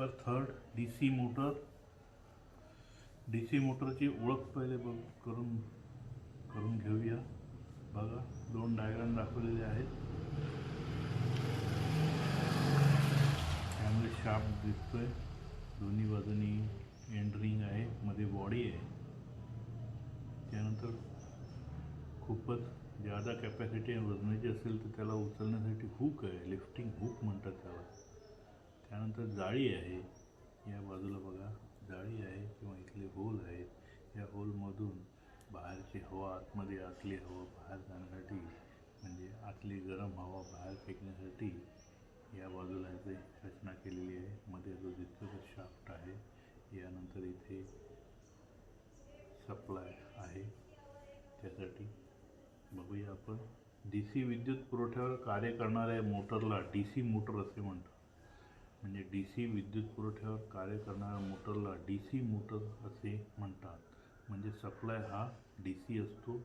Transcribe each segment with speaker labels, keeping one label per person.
Speaker 1: त्यानंतर third DC motor. DC मोटरची ओळख पहिले करून करून घेऊया. बघा, दोन डायग्राम दाखवलेले आहेत. त्यामध्ये शाफ्ट दिसतोय, दोन्ही बाजूनी एंड रिंग आहे, मध्ये बॉडी आहे. त्यानंतर खूपच जादा कॅपॅसिटी वजनाची असेल तर त्याला उचलण्यासाठी हुक आहे, लिफ्टिंग हुक म्हणतात त्याला. त्यानंतर जाळी आहे, या बाजूला बघा जाळी आहे किंवा इथले होल आहेत. या होलमधून बाहेरची हवा आतमध्ये, आतली हवा बाहेर जाण्यासाठी, म्हणजे आतली गरम हवा बाहेर फेकण्यासाठी या बाजूला इथे रचना केलेली आहे. मध्ये जो दिसतो तो शाफ्ट आहे. यानंतर इथे सप्लाय आहे. त्यासाठी बघूया आपण. DC विद्युत पुरवठ्यावर कार्य करणाऱ्या मोटरला DC मोटर असे म्हणतात. म्हणजे DC विद्युत पुरवठ्यावर कार्य करणाऱ्या मोटरला DC मोटर असे म्हणतात. म्हणजे सप्लाय हा DC असतो.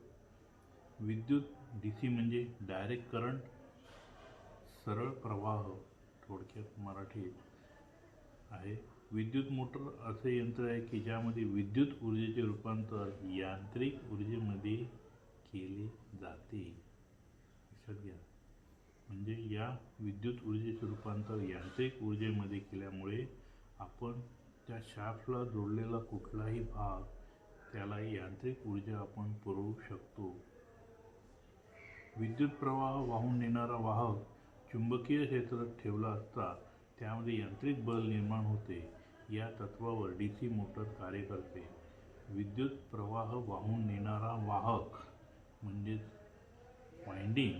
Speaker 1: विद्युत DC म्हणजे डायरेक्ट करंट, सरळ प्रवाह, थोडक्यात मराठीत आहे. विद्युत मोटर असे यंत्र आहे की ज्यामध्ये विद्युत ऊर्जेचे रूपांतर यांत्रिक ऊर्जेमध्ये केले जाते. लक्षात घ्या. म्हणजे या विद्युत ऊर्जेचे रूपांतर यांत्रिक ऊर्जेमध्ये केल्यामुळे आपण त्या शाफ्टला जोडलेला कुठलाही भाग त्याला यांत्रिक ऊर्जा आपण पुरवू शकतो. विद्युत प्रवाह वाहून नेणारा वाहक चुंबकीय क्षेत्रात ठेवला असता त्यामध्ये यांत्रिक बल निर्माण होते. या तत्वावर DC मोटर कार्य करते. विद्युत प्रवाह वाहून नेणारा वाहक म्हणजे वाइंडिंग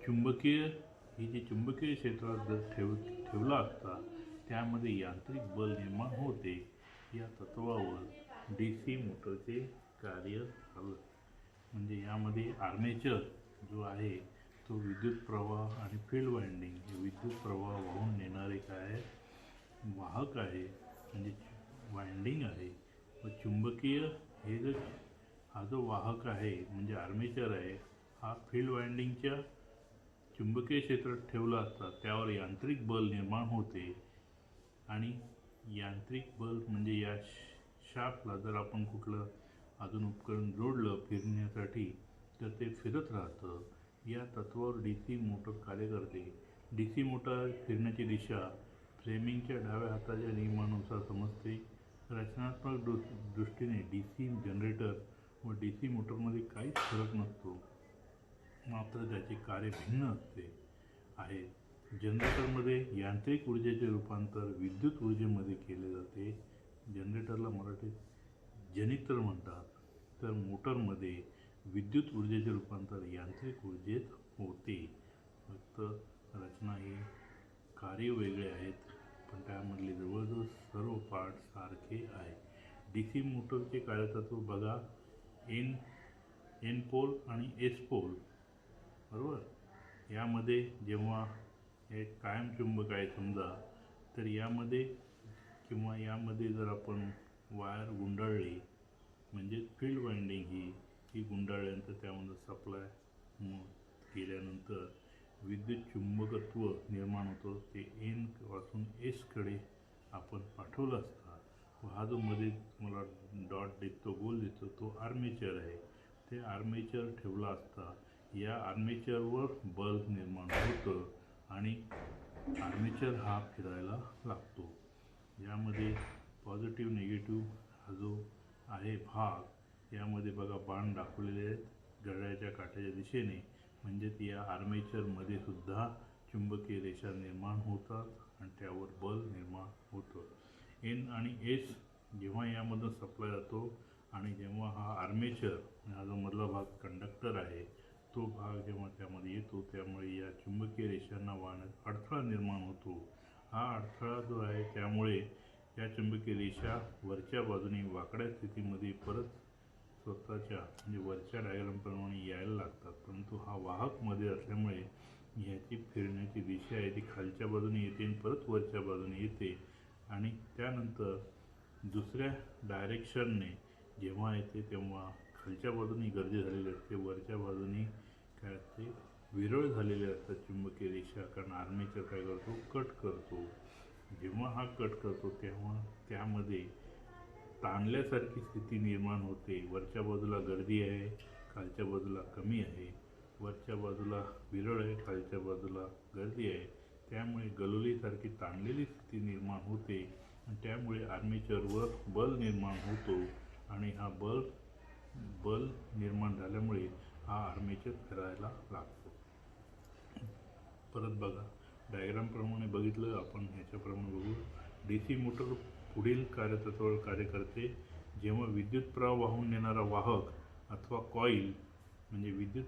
Speaker 1: चुंबकीय, ही जी चुंबकीय क्षेत्रात जर ठेवला असता त्यामध्ये यांत्रिक बल निर्माण होते. या तत्वावर DC मोटरचे कार्य झालं. म्हणजे यामध्ये आर्मेचर जो आहे तो विद्युत प्रवाह आणि फील्ड वाइंडिंग हे विद्युत प्रवाह वाहून नेणारे काय वाहक आहे, म्हणजे वाइंडिंग आहे. व चुंबकीय हे जर हा जो वाहक आहे म्हणजे आर्मेचर आहे, हा फील्ड वाइंडिंगच्या चुंबकीय क्षेत्रात ठेवला असता त्यावर यांत्रिक बल निर्माण होते. आणि यांत्रिक बल म्हणजे या शाफ्टला जर आपण कुठलं अजून उपकरण जोडलं फिरण्यासाठी तर ते फिरत राहतं. या तत्वावर DC मोटर कार्य करते. DC मोटर फिरण्याची दिशा फ्लेमिंगच्या डाव्या हाताच्या नियमानुसार समजते. रचनात्मक दृष्टीने DC जनरेटर व DC मोटरमध्ये काहीच फरक नसतो, मात्र त्याचे कार्य भिन्न असते आहे. जनरेटरमध्ये यांत्रिक ऊर्जेचे रूपांतर विद्युत ऊर्जेमध्ये केले जाते. जनरेटरला मराठीत जनित्र म्हणतात. तर मोटरमध्ये विद्युत ऊर्जेचे रूपांतर यांत्रिक ऊर्जेत होते. फक्त रचना ही कार्य वेगळे आहेत, पण त्यामधले जवळजवळ सर्व पार्ट सारखे आहे. DC मोटरचे कार्यतत्व बघा. एन पोल आणि एस पोल, बरोबर. यामध्ये जेव्हा एक कायम चुंबक आहे समजा, तर यामध्ये किंवा यामध्ये जर आपण वायर गुंडाळली म्हणजे फील्ड वाइंडिंग ही गुंडाळल्यानंतर त्यामध्ये सप्लाय केल्यानंतर विद्युत चुंबकत्व निर्माण होतं. ते एन पासून एसकडे आपण पाठवलं असता. व हा जो मध्ये मला डॉट दिसतो, गोल दिसतो, तो आर्मेचर आहे. ते आर्मेचर ठेवला असता या आर्मेचरवर बल निर्माण होतं आणि आर्मेचर हा फिरायला लागतो. यामध्ये पॉझिटिव्ह निगेटिव्ह हा जो आहे भाग, यामध्ये बघा बाण दाखवलेले आहेत घड्याळाच्या काट्याच्या दिशेने. म्हणजे या आर्मेचरमध्ये सुद्धा चुंबकीय रेषा निर्माण होतात आणि त्यावर बल निर्माण होतं. एन आणि एस जेव्हा यामधून सप्लाय जातो आणि जेव्हा हा आर्मेचर हा जो मधला भाग कंडक्टर आहे तो भाग जेव्हा त्यामध्ये येतो त्यामुळे या चुंबकीय रेषांना वाहण्यात अडथळा निर्माण होतो. हा अडथळा जो आहे त्यामुळे या चुंबकीय रेषा वरच्या बाजूने वाकड्या स्थितीमध्ये परत स्वतःच्या म्हणजे वरच्या डायग्रामप्रमाणे यायला लागतात. परंतु हा वाहक मध्ये असल्यामुळे ह्याची फिरण्याची दिशा आहे ती खालच्या बाजूने येते आणि परत वरच्या बाजूने येते. आणि त्यानंतर दुसऱ्या डायरेक्शनने जेव्हा येते तेव्हा खालच्या बाजूने गर्दी झालेली असते, वरच्या बाजूने काय असते विरळ झालेले असतात चुंबकीय रेषा. कारण आर्मेचर काय करतो, कट करतो. जेव्हा हा कट करतो तेव्हा त्यामध्ये ताणल्यासारखी स्थिती निर्माण होते. वरच्या बाजूला गर्दी आहे, खालच्या बाजूला कमी आहे. वरच्या बाजूला विरळ आहे, खालच्या बाजूला गर्दी आहे. त्यामुळे गलोलीसारखी ताणलेली स्थिती निर्माण होते आणि त्यामुळे आर्मेचरवर बल निर्माण होतो आणि हा बल निर्माण झाल्यामुळे हा आर्मेचर फिरायला लागतो. परत बघा, डायग्रामप्रमाणे बघितलं आपण, ह्याच्याप्रमाणे बघू. DC मोटर पुढील कार्यतत्वावर कार्य करते. जेव्हा विद्युत प्रवाह वाहून नेणारा वाहक अथवा कॉईल, म्हणजे विद्युत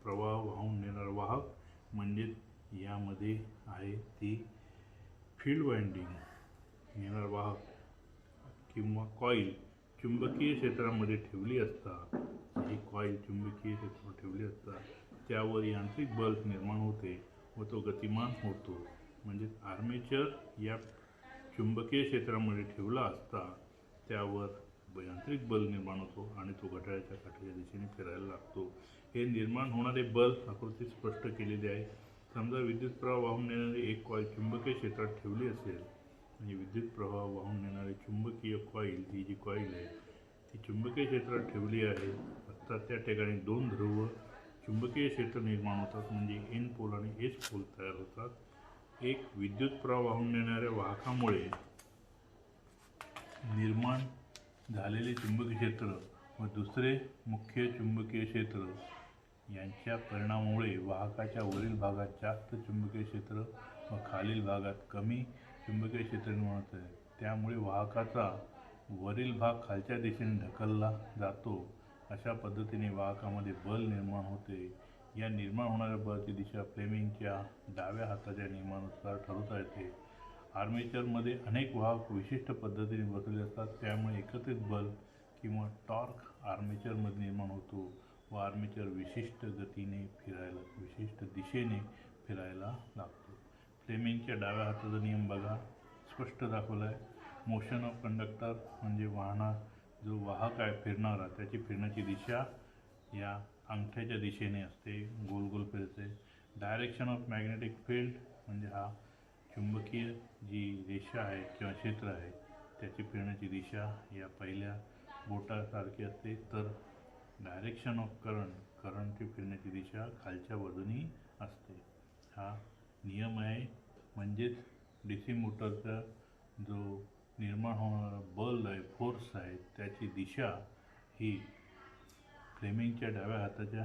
Speaker 1: प्रवाह वाहून नेणारा वाहक म्हणजेच यामध्ये आहे ती फील्ड वाइंडिंग नेणारा वाहक किंवा कॉईल चुंबकीय क्षेत्रामध्ये ठेवली असता, ही कॉईल चुंबकीय क्षेत्रात ठेवली असता त्यावर यांत्रिक बल निर्माण होते व तो गतिमान होतो. म्हणजे आर्मेचर या चुंबकीय क्षेत्रामध्ये ठेवला असता त्यावर यांत्रिक बल निर्माण होतो आणि तो घड्याळाच्या काठीच्या दिशेने फिरायला लागतो. हे निर्माण होणारे बल आकृतीत स्पष्ट केलेले आहे. समजा विद्युत प्रवाह वाहून नेणारी एक कॉईल चुंबकीय क्षेत्रात ठेवली असेल, म्हणजे विद्युत प्रवाह वाहून नेणारी चुंबकीय कॉईल, ही जी कॉईल आहे ती चुंबकीय क्षेत्रात ठेवली आहे. आता त्या ठिकाणी दोन ध्रुव चुंबकीय क्षेत्र निर्माण होतात, म्हणजे एन पोल आणि एस पोल तयार होतात. एक विद्युत प्रवाह वाहून नेणाऱ्या वाहकामुळे निर्माण झालेले चुंबकीय क्षेत्र व दुसरे मुख्य चुंबकीय क्षेत्र यांच्या परिणामामुळे वाहकाच्या वरील भागात जास्त चुंबकीय क्षेत्र व खालील भागात कमी चुंबकीय क्षेत्र निर्माण होते. त्यामुळे वाहकाचा वरील भाग खालच्या दिशेने ढकलला जातो. अशा पद्धतीने वाहकामध्ये बल निर्माण होते. या निर्माण होणाऱ्या बलाची दिशा फ्लेमिंगच्या डाव्या हाताच्या नियमानुसार ठरवता येते. आर्मेचरमध्ये अनेक वाहक विशिष्ट पद्धतीने बसवले असतात, त्यामुळे एकत्रित बल किंवा टॉर्क आर्मेचरमध्ये निर्माण होतो व आर्मेचर विशिष्ट गतीने विशिष्ट दिशेने फिरायला लागतो. फ्लेमिंगच्या डाव्या हाताचा नियम बघा, स्पष्ट दाखवला आहे. मोशन ऑफ कंडक्टर म्हणजे जो वाहक आहे फिरणारा, त्याची फिरण्याची दिशा या अंगठ्याच्या दिशेने असते, गोल गोल फिरते. डायरेक्शन ऑफ मॅग्नेटिक फील्ड म्हणजे हा चुंबकीय जी रेषा आहे किंवा क्षेत्र आहे त्याची फिरण्याची दिशा या पहिल्या बोटासारखी असते. तर डायरेक्शन ऑफ करंटची फिरण्याची दिशा खालच्या बाजूनी असते. हा नियम आहे. म्हणजेच DC मोटरचा जो निर्माण होणारा बल आहे, फोर्स आहे, त्याची दिशा ही फ्लेमिंगच्या डाव्या हाताच्या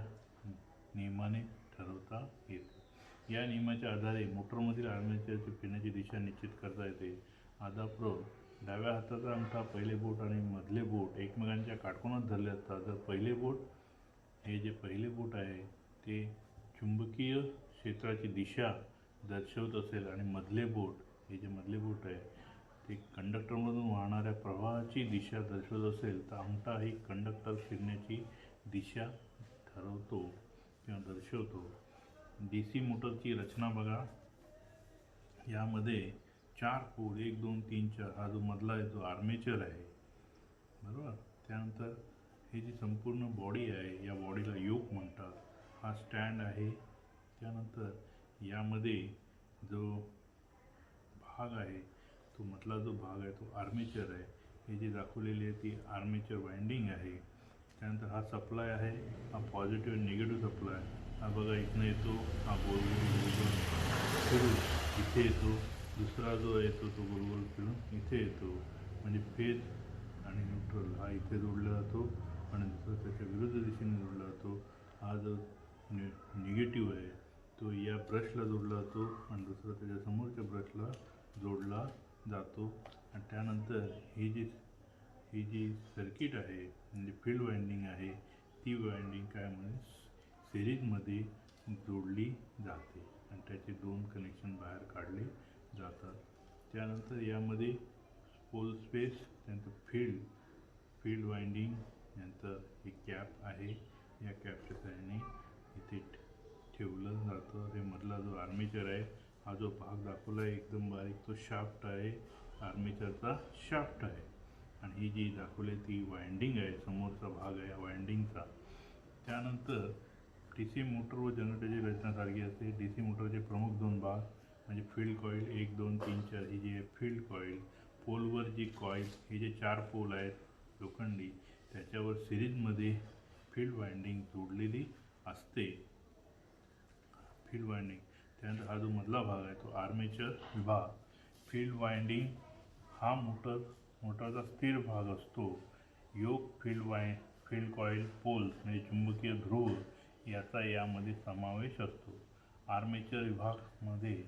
Speaker 1: नियमाने ठरवता येते. या नियमाच्या आधारे मोटरमधील आर्मेचरची फिरण्याची दिशा निश्चित करता येते. डाव्या हाताचा अंगठा, पहिले बोट आणि मधले बोट एकमेकांच्या काटकोनात धरले असतात. जर पहिले बोट आहे ते चुंबकीय क्षेत्राची दिशा दर्शवत असेल आणि मधले बोट आहे ते कंडक्टरमधून वाहणाऱ्या प्रवाहाची दिशा दर्शवत असेल, तर अंगठा ही कंडक्टर फिरण्याची दिशा ठरवतो किंवा दर्शवतो. DC मोटरची रचना बघा, यामध्ये 4 पोल 1, 2, 3, 4 हा जो मधला आहे तो आर्मेचर आहे, बरोबर. त्यानंतर ही जी संपूर्ण बॉडी आहे या बॉडीला योक म्हणतात. हा स्टँड आहे. त्यानंतर यामध्ये जो भाग आहे तो मधला जो भाग आहे तो आर्मेचर आहे. हे जी दाखवलेली आहे ती आर्मेचर वाइंडिंग आहे. त्यानंतर हा सप्लाय आहे, हा पॉझिटिव्ह आणि निगेटिव्ह सप्लाय. हा बघा इथनं येतो, हा गोल गोल फिरून इथे येतो. दुसरा जो येतो तो गोल गोल फिरून इथे येतो. म्हणजे फेज आणि न्यूट्रल हा इथे जोडला जातो आणि दुसरा त्याच्या विरुद्ध दिशेने जोडला जातो. हा जो निगेटिव्ह आहे तो या ब्रशला जोडला जातो आणि दुसरा त्याच्या समोरच्या ब्रशला जोडला जातो. आणि त्यानंतर ही जी सर्किट आहे म्हणजे फील्ड वाइंडिंग आहे, ती वाइंडिंग काय म्हणजे सिरीजमध्ये जोडली जाते आणि त्याचे 2 कनेक्शन बाहेर काढले जातात. त्यानंतर यामध्ये पोल स्पेस, त्यानंतर फील्ड वाइंडिंग, नंतर ही कॅप आहे. या कॅपच्या साहाय्याने इथे ठेवलं जातं. हे मधला जो आर्मेचर आहे, हा जो भाग दाखवला आहे एकदम बारीक, तो शाफ्ट आहे, आर्मेचरचा शाफ्ट आहे. आणि ही जी दाखवली ती वाइंडिंग आहे, समोरचा भाग आहे वाइंडिंगचा. त्यानंतर DC मोटर व जनरेटरची रचना सारखी असते. DC मोटरचे प्रमुख 2 भाग, म्हणजे फील्ड कॉईल 1 2 3 4 ही जी आहे फील्ड कॉईल. पोलवर जी कॉईल हे जे 4 पोल आहेत लोखंडी त्याच्यावर सिरीजमध्ये फील्ड वाइंडिंग जोडलेली असते. Field winding. त्यानंतर हा जो मधला भाग आहे तो आर्मेचर विभाग. फील्ड वाइंडिंग हा मोटरचा स्थिर भाग असतो. योक फील्ड कॉईल पोल्स म्हणजे चुंबकीय ध्रुव याचा यामध्ये समावेश असतो. आर्मेचर विभागामध्ये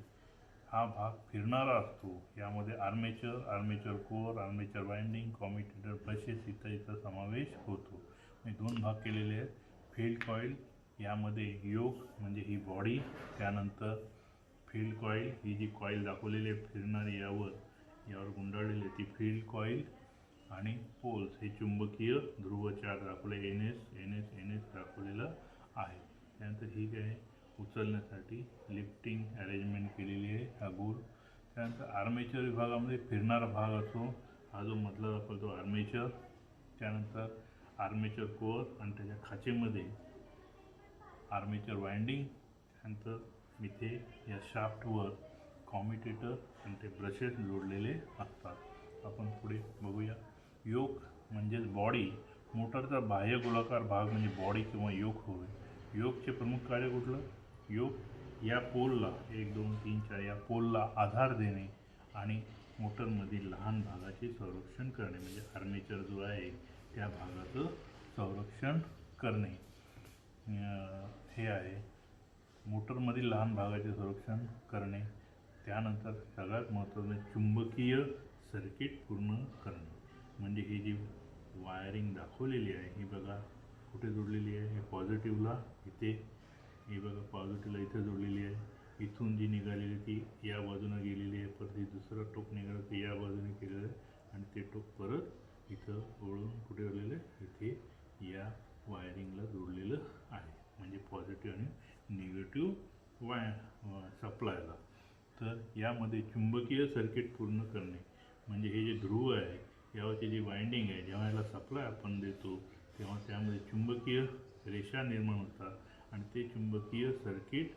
Speaker 1: हा भाग फिरणारा असतो. यामध्ये armature core, armature winding, commutator brushes इत्यादीचा समावेश होतो. मी 2 भाग केलेले आहेत. फील्ड कॉईल यामध्ये योक म्हणजे ही बॉडी, त्यानंतर फील्ड कॉईल ही जी कॉईल दाखवलेली आहे फिरणारी यावर गुंडाळलेली ती फील्ड कॉईल आणि पोल्स हे चुंबकीय ध्रुव 4 दाखवले NS दाखवलेलं आहे. त्यानंतर ही काय उचलण्यासाठी लिफ्टिंग अरेंजमेंट केलेली आहे हा गोल. त्यानंतर आर्मेचर विभागामध्ये फिरणारा भाग असतो. हा जो मधला दाखवतो आर्मेचर. त्यानंतर आर्मेचर कोअर आणि त्याच्या खाचेमध्ये आर्मेचर वाइंडिंग. त्यानंतर इथे या शाफ्टवर कम्युटेटर आणि ते ब्रशेस जोडलेले असतात. आपण पुढे बघूया. योक म्हणजेच बॉडी. मोटरचा बाह्य गोलाकार भाग म्हणजे बॉडी किंवा योक होय. योकचे प्रमुख कार्य कुठलं? योक या पोलला 1 2 3 4 या पोलला आधार देणे आणि मोटरमधील लहान भागाचे संरक्षण करणे म्हणजे आर्मेचर जो आहे त्या भागाचं संरक्षण करणे हे आहे. मोटरमधील लहान भागाचे संरक्षण करणे. त्यानंतर सगळ्यात महत्त्वाचं चुंबकीय सर्किट पूर्ण करणे म्हणजे ही जी वायरिंग दाखवलेली आहे ही बघा कुठे जोडलेली आहे. हे पॉझिटिव्हला इथे, ही बघा पॉझिटिव्हला इथे जोडलेली आहे. इथून जी निघालेली ती या बाजूने गेलेली आहे. परत ही दुसरं टोक निघालं ते या बाजूने केलेलं आहे आणि ते टोक परत इथं वळून कुठे जोडलेलं आहे इथे या वायरिंगला जोडलेलं आहे म्हणजे पॉझिटिव्ह आणि निगेटिव्ह सप्लायला. तर यामध्ये चुंबकीय सर्किट पूर्ण करणे म्हणजे हे जे ध्रुव आहे यावरची जी वाइंडिंग आहे जेव्हा याला सप्लाय आपण देतो तेव्हा त्यामध्ये चुंबकीय रेषा निर्माण होतात आणि ते चुंबकीय सर्किट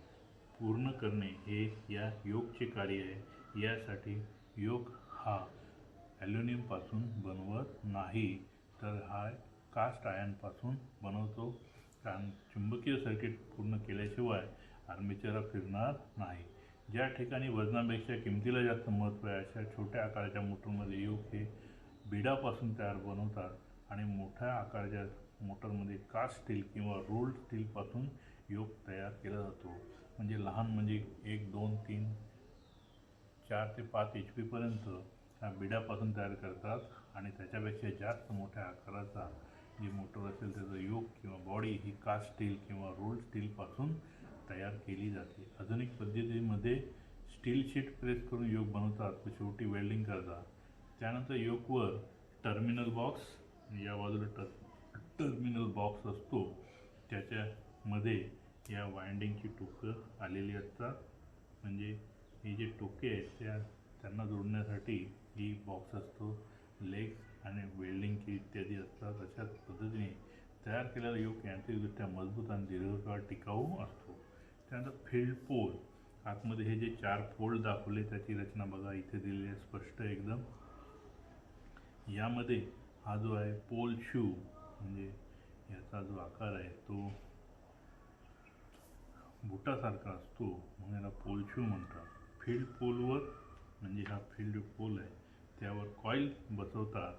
Speaker 1: पूर्ण करणे हे या योकचे कार्य आहे. यासाठी योक हा ॲल्युमिनियमपासून बनवत नाही तर हा कास्ट आयर्नपासून बनवतो. कारण चुंबकीय सर्किट पूर्ण केल्याशिवाय आर्मेचर फिरणार नाही. ज्या ठिकाणी वजनापेक्षा किमतीला जास्त महत्त्व आहे अशा छोट्या आकाराच्या मोटरमध्ये योक हे बिडापासून तयार बनवतात आणि मोठ्या आकाराच्या मोटरमध्ये कास्ट स्टील किंवा रोल्ड स्टीलपासून योक तयार केला जातो. म्हणजे लहान म्हणजे 1 2 3 4 ते 5 HP पर्यंत ह्या बिडापासून तयार करतात आणि त्याच्यापेक्षा जास्त मोठ्या आकाराचा जी मोटर असेल त्याचं योक किंवा बॉडी ही कास्ट स्टील किंवा रोल्ड स्टीलपासून तयार केली जाते. आधुनिक पद्धतीमध्ये स्टील शीट प्रेस करून योक बनवतात व शेवटी वेल्डिंग करतात. त्यानंतर योकवर टर्मिनल बॉक्स या बाजूला टर्मिनल बॉक्स असतो. त्याच्यामध्ये या वाइंडिंगची टोकं आलेली असतात. म्हणजे ही जी टोके आहेत त्यांना जोडण्यासाठी ही बॉक्स असतो. लेग्स आणि वेल्डिंगची इत्यादी असतात. अशाच पद्धतीने तयार केलेला योक यांत्रिकदृष्ट्या मजबूत आणि दीर्घकाळ टिकाऊ असतो. त्यानंतर फील्ड पोल. आतमध्ये हे जे 4 पोल दाखवले त्याची रचना बघा इथे दिलेली आहे स्पष्ट एकदम. यामध्ये हा जो आहे पोल शू म्हणजे याचा जो आकार आहे तो बुटासारखा असतो म्हणून याला पोल शू म्हणतात. फील्ड पोलवर म्हणजे हा फील्ड पोल आहे त्यावर कॉईल बसवतात.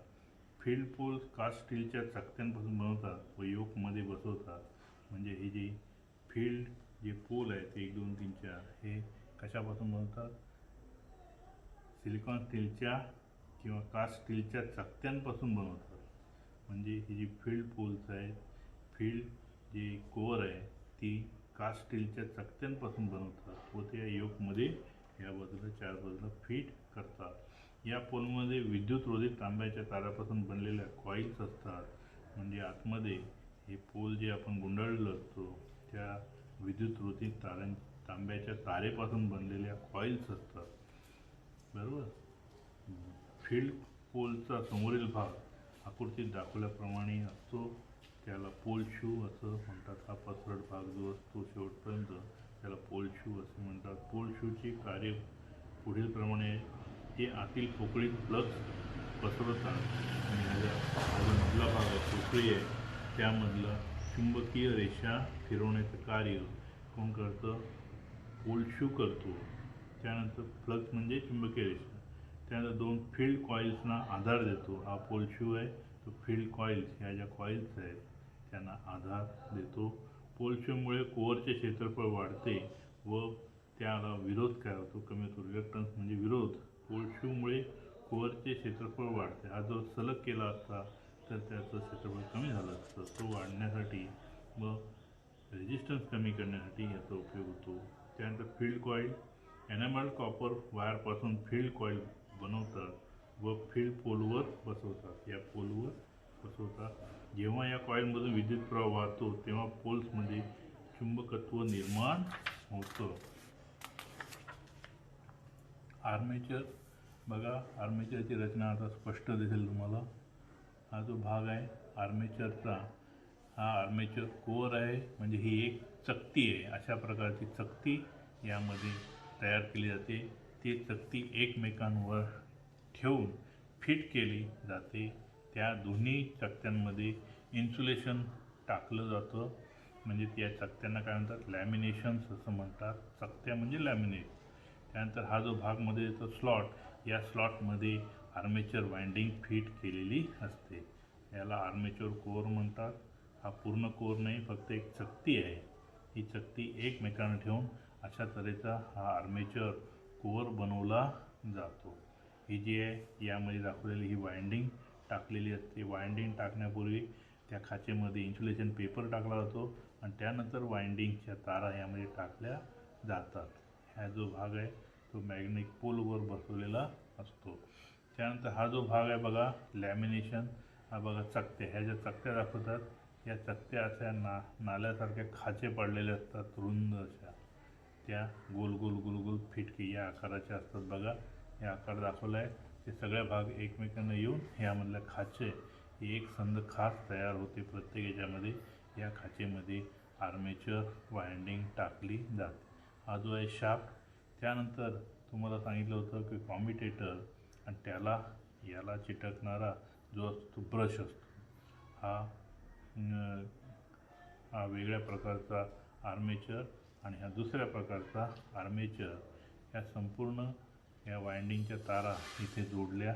Speaker 1: फील्ड पोल कास्ट स्टीलच्या चकत्यांपासून बनवतात व योकमध्ये बसवतात. म्हणजे हे जे फील्ड जे पोल आहेत 1 2 3 4 हे कशापासून बनवतात? सिलिकॉन स्टीलच्या किंवा कास्ट स्टीलच्या चकत्यांपासून बनवतात. म्हणजे ही जी फील्ड पोल्स आहेत फील्ड जे कोअर आहे ती कास्ट स्टीलच्या चकत्यांपासून बनवतात व ते योकमध्ये या बाजूला 4 बाजूला फिट करतात. या पोलमध्ये विद्युतरोधित तांब्याच्या तारापासून बनलेल्या कॉईल्स असतात. म्हणजे आतमध्ये हे पोल जे आपण गुंडाळलेलं असतो त्या विद्युतरोधित तांब्याच्या तारेपासून बनलेल्या कॉईल्स असतात. बरोबर. फील्ड पोलचा समोरील भाग आकृतीत दाखवल्याप्रमाणे असतो. त्याला पोल शू असं म्हणतात. हा पसरट भाग जो असतो शेवटपर्यंत त्याला पोल शू असे म्हणतात. पोल शू पोलशूचे कार्य पुढीलप्रमाणे आहे. ते आतील पोकळीत फ्लक्स पसरवतात आणि हा जो मधला भाग आहे, पोकळी आहे, त्यामधला चुंबकीय रेषा फिरवण्याचं कार्य कोण करतं? पोलशू करतो. त्यानंतर फ्लक्स म्हणजे चुंबकीय रेषा. त्यानंतर दोन फील्ड कॉइल्सना आधार देतो. हा पोलशू आहे, तो फील्ड कॉइल्स, ह्या ज्या कॉइल्स आहेत त्यांना आधार देतो. पोलशूमुळे कोअरचे क्षेत्रफळ वाढते व त्याला विरोध काय होतो? कमी होतो. रिलक्टन्स म्हणजे विरोध. पोलशूमुळे कोअरचे क्षेत्रफळ वाढते. हा जो सलग केला असता तर त्याचं क्षेत्रफळ कमी झालं असतं. तो वाढण्यासाठी व रेजिस्टन्स कमी करण्यासाठी याचा उपयोग होतो. त्यानंतर फील्ड कॉईल. एनामेल्ड कॉपर वायरपासून फील्ड कॉईल बनवतात व फील्ड पोलवर बसवतात. या पोलवर बसवतात. जेव्हा या कॉईलमधून विद्युत प्रवाह वाहतो तेव्हा पोल्समध्ये चुंबकत्व निर्माण होतं. आर्मेचर बघा, आर्मेचरची रचना आता स्पष्ट दिसेल तुम्हाला. हा जो भाग आहे आर्मेचरचा, हा आर्मेचर कोअर आहे, म्हणजे ही एक चकती आहे. अशा प्रकारची चकती यामध्ये तयार केली जाते. ती चकती एकमेकांवर ठेवून फिट केली जाते. त्या दोन्ही चकत्यांमध्ये इन्सुलेशन टाकलं जातं. म्हणजे त्या चकत्यांना काय म्हणतात? लॅमिनेशन्स असं म्हणतात. चकत्या म्हणजे लॅमिनेट. त्यानंतर हा जो भागमध्ये येतो स्लॉट, या स्लॉटमध्ये आर्मेचर वाइंडिंग फिट केलेली असते. याला आर्मेचर कोअर म्हणतात. हा पूर्ण कोअर नाही, फक्त एक चकती आहे. ही चकती एकमेकांना ठेवून अशा तऱ्हेचा हा आर्मेचर कोअर बनवला जातो. ही जी आहे यामध्ये दाखवलेली ही वाइंडिंग टाकलेली असते. वाइंडिंग टाकण्यापूर्वी त्या खाचेमध्ये इन्सुलेशन पेपर टाकला जातो आणि त्यानंतर वाइंडिंगच्या तारा यामध्ये टाकल्या जातात. हा जो भाग आहे तो मॅग्नेटिक पोलवर बसवलेला असतो. त्यानंतर हा जो भाग आहे बघा, लॅमिनेशन. हा बघा चकत्या, ह्या ज्या चकत्या दाखवतात, या चकत्या अशा नाल्यासारख्या खाचे पडलेले असतात, रुंद अशा. त्या गोल गोल गोल गोल फिटकी या आकाराच्या असतात बघा. हे आकार दाखवला आहे. ते सगळे भाग एकमेकांना येऊन यामधल्या खाचे एक संद खाच तयार होते प्रत्येक याच्यामध्ये. या खाचेमध्ये आर्मेचर वाइंडिंग टाकली जाते. हा जो आहे शाफ्ट. त्यानंतर तुम्हाला सांगितलं होतं की कॉम्युटेटर आणि त्याला याला चिटकणारा जो असतो ब्रश असतो, हा वेगळ्या प्रकारचा आर्मेचर आणि हा दुसऱ्या प्रकारचा आर्मेचर. या संपूर्ण या वाइंडिंगच्या तारा इथे जोडल्या,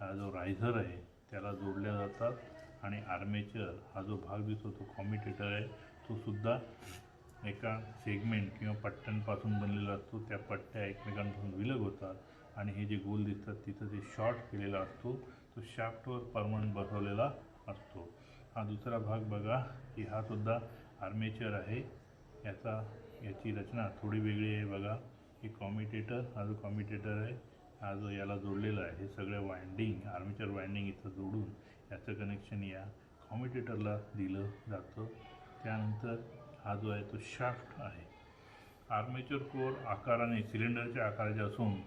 Speaker 1: हा जो रायझर आहे त्याला जोडल्या जातात आणि आर्मेचर हा जो भाग दिसतो तो कॉम्युटेटर आहे, तो सुद्धा एका सेगमेंट किंवा पट्ट्यांपासून बनलेला असतो. त्या पट्ट्या एकमेकांपासून विलग होतात आणि हे जे गोल दिसतात तिथं ते शॉर्ट केलेला असतो. तो शाफ्टवर परमनंट बसवलेला असतो. हा दुसरा भाग बघा की हा सुद्धा आर्मेचर आहे. याची रचना थोडी वेगळी आहे बघा. ही कॉम्युटेटर, हा जो कॉम्युटेटर आहे, हा जो याला जोडलेला आहे, हे सगळं वाइंडिंग आर्मेचर वाइंडिंग इथं जोडून याचं कनेक्शन या कॉम्युटेटरला दिलं जातं. त्यानंतर हा जो आहे तो शाफ्ट आहे. आर्मेचर कोअर आकाराने सिलेंडरच्या आकाराचे असून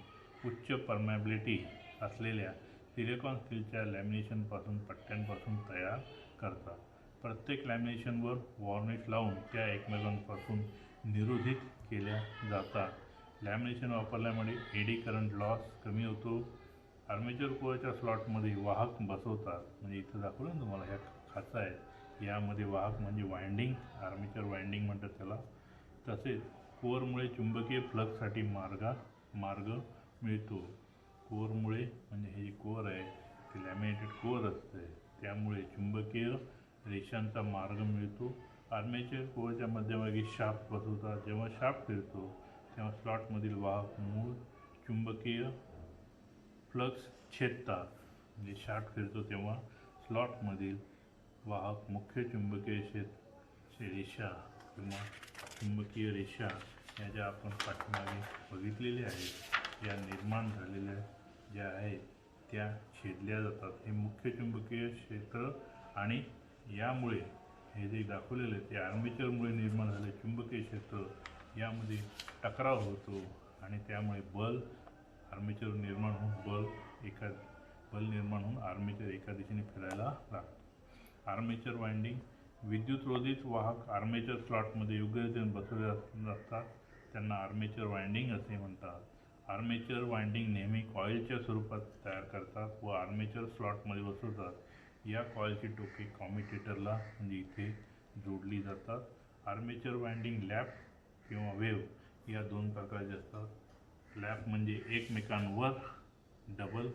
Speaker 1: उच्च परमॅबिलिटी असलेल्या सिलिकॉन स्टीलच्या लॅमिनेशनपासून पट्ट्यांपासून तयार करतात. प्रत्येक लॅमिनेशनवर वॉर्निश लावून त्या एकमेकांपासून निरोधित केल्या जातात. लॅमिनेशन वापरल्यामुळे एडी करंट लॉस कमी होतो. आर्मेचर कोअरच्या स्लॉटमध्ये वाहक बसवतात. म्हणजे इथं दाखवलं ना तुम्हाला, ह्या खाचा आहेत, यामध्ये वाहक म्हणजे वाइंडिंग, आर्मेचर वाइंडिंग म्हणतात त्याला. तसेच कोअरमुळे चुंबकीय फ्लक्ससाठी मार्ग मिळतो. कोअरमुळे म्हणजे हे जे कोअर आहे ते लॅमिनेटेड कोअर असते, त्यामुळे चुंबकीय रेषांचा मार्ग मिळतो. आर्मेचर कोअरच्या मध्यभागी शाफ्ट बसवतात. जेव्हा शाफ्ट फिरतो तेव्हा स्लॉटमधील वाहक मूळ चुंबकीय फ्लक्स छेदतात. म्हणजे शाफ्ट फिरतो तेव्हा स्लॉटमधील वाहक मुख्य चुंबकीय रेषा किंवा चुंबकीय रेषा या ज्या आपण पाठीमागे बघितलेल्या आहेत, या निर्माण झालेल्या ज्या आहेत त्या छेदल्या जातात. हे मुख्य चुंबकीय क्षेत्र आणि यामुळे हे जे दाखवलेलं आहे ते आर्मेचरमुळे निर्माण झाले चुंबकीय क्षेत्र, यामध्ये टकराव होतो आणि त्यामुळे आर्मेचर निर्माण होऊन बल निर्माण होऊन आर्मेचर एका दिशेने फिरायला लागतो. Armature winding. विद्युतरोधित वाहक आर्मेचर स्लॉटमध्ये योग्य रीतीने बसवले असतात. त्यांना आर्मेचर वाइंडिंग असे म्हणतात। आर्मेचर वाइंडिंग नेहमी कॉइलच्या स्वरूपात तयार करतात व आर्मेचर स्लॉटमध्ये बसवतात। या कॉइलची टोके कॉम्युटेटरला म्हणजे इथे जोडली जातात। आर्मेचर वाइंडिंग लॅप किंवा वेव्ह या दोन प्रकारचे असतात। लॅप म्हणजे एकमेकांवर डबल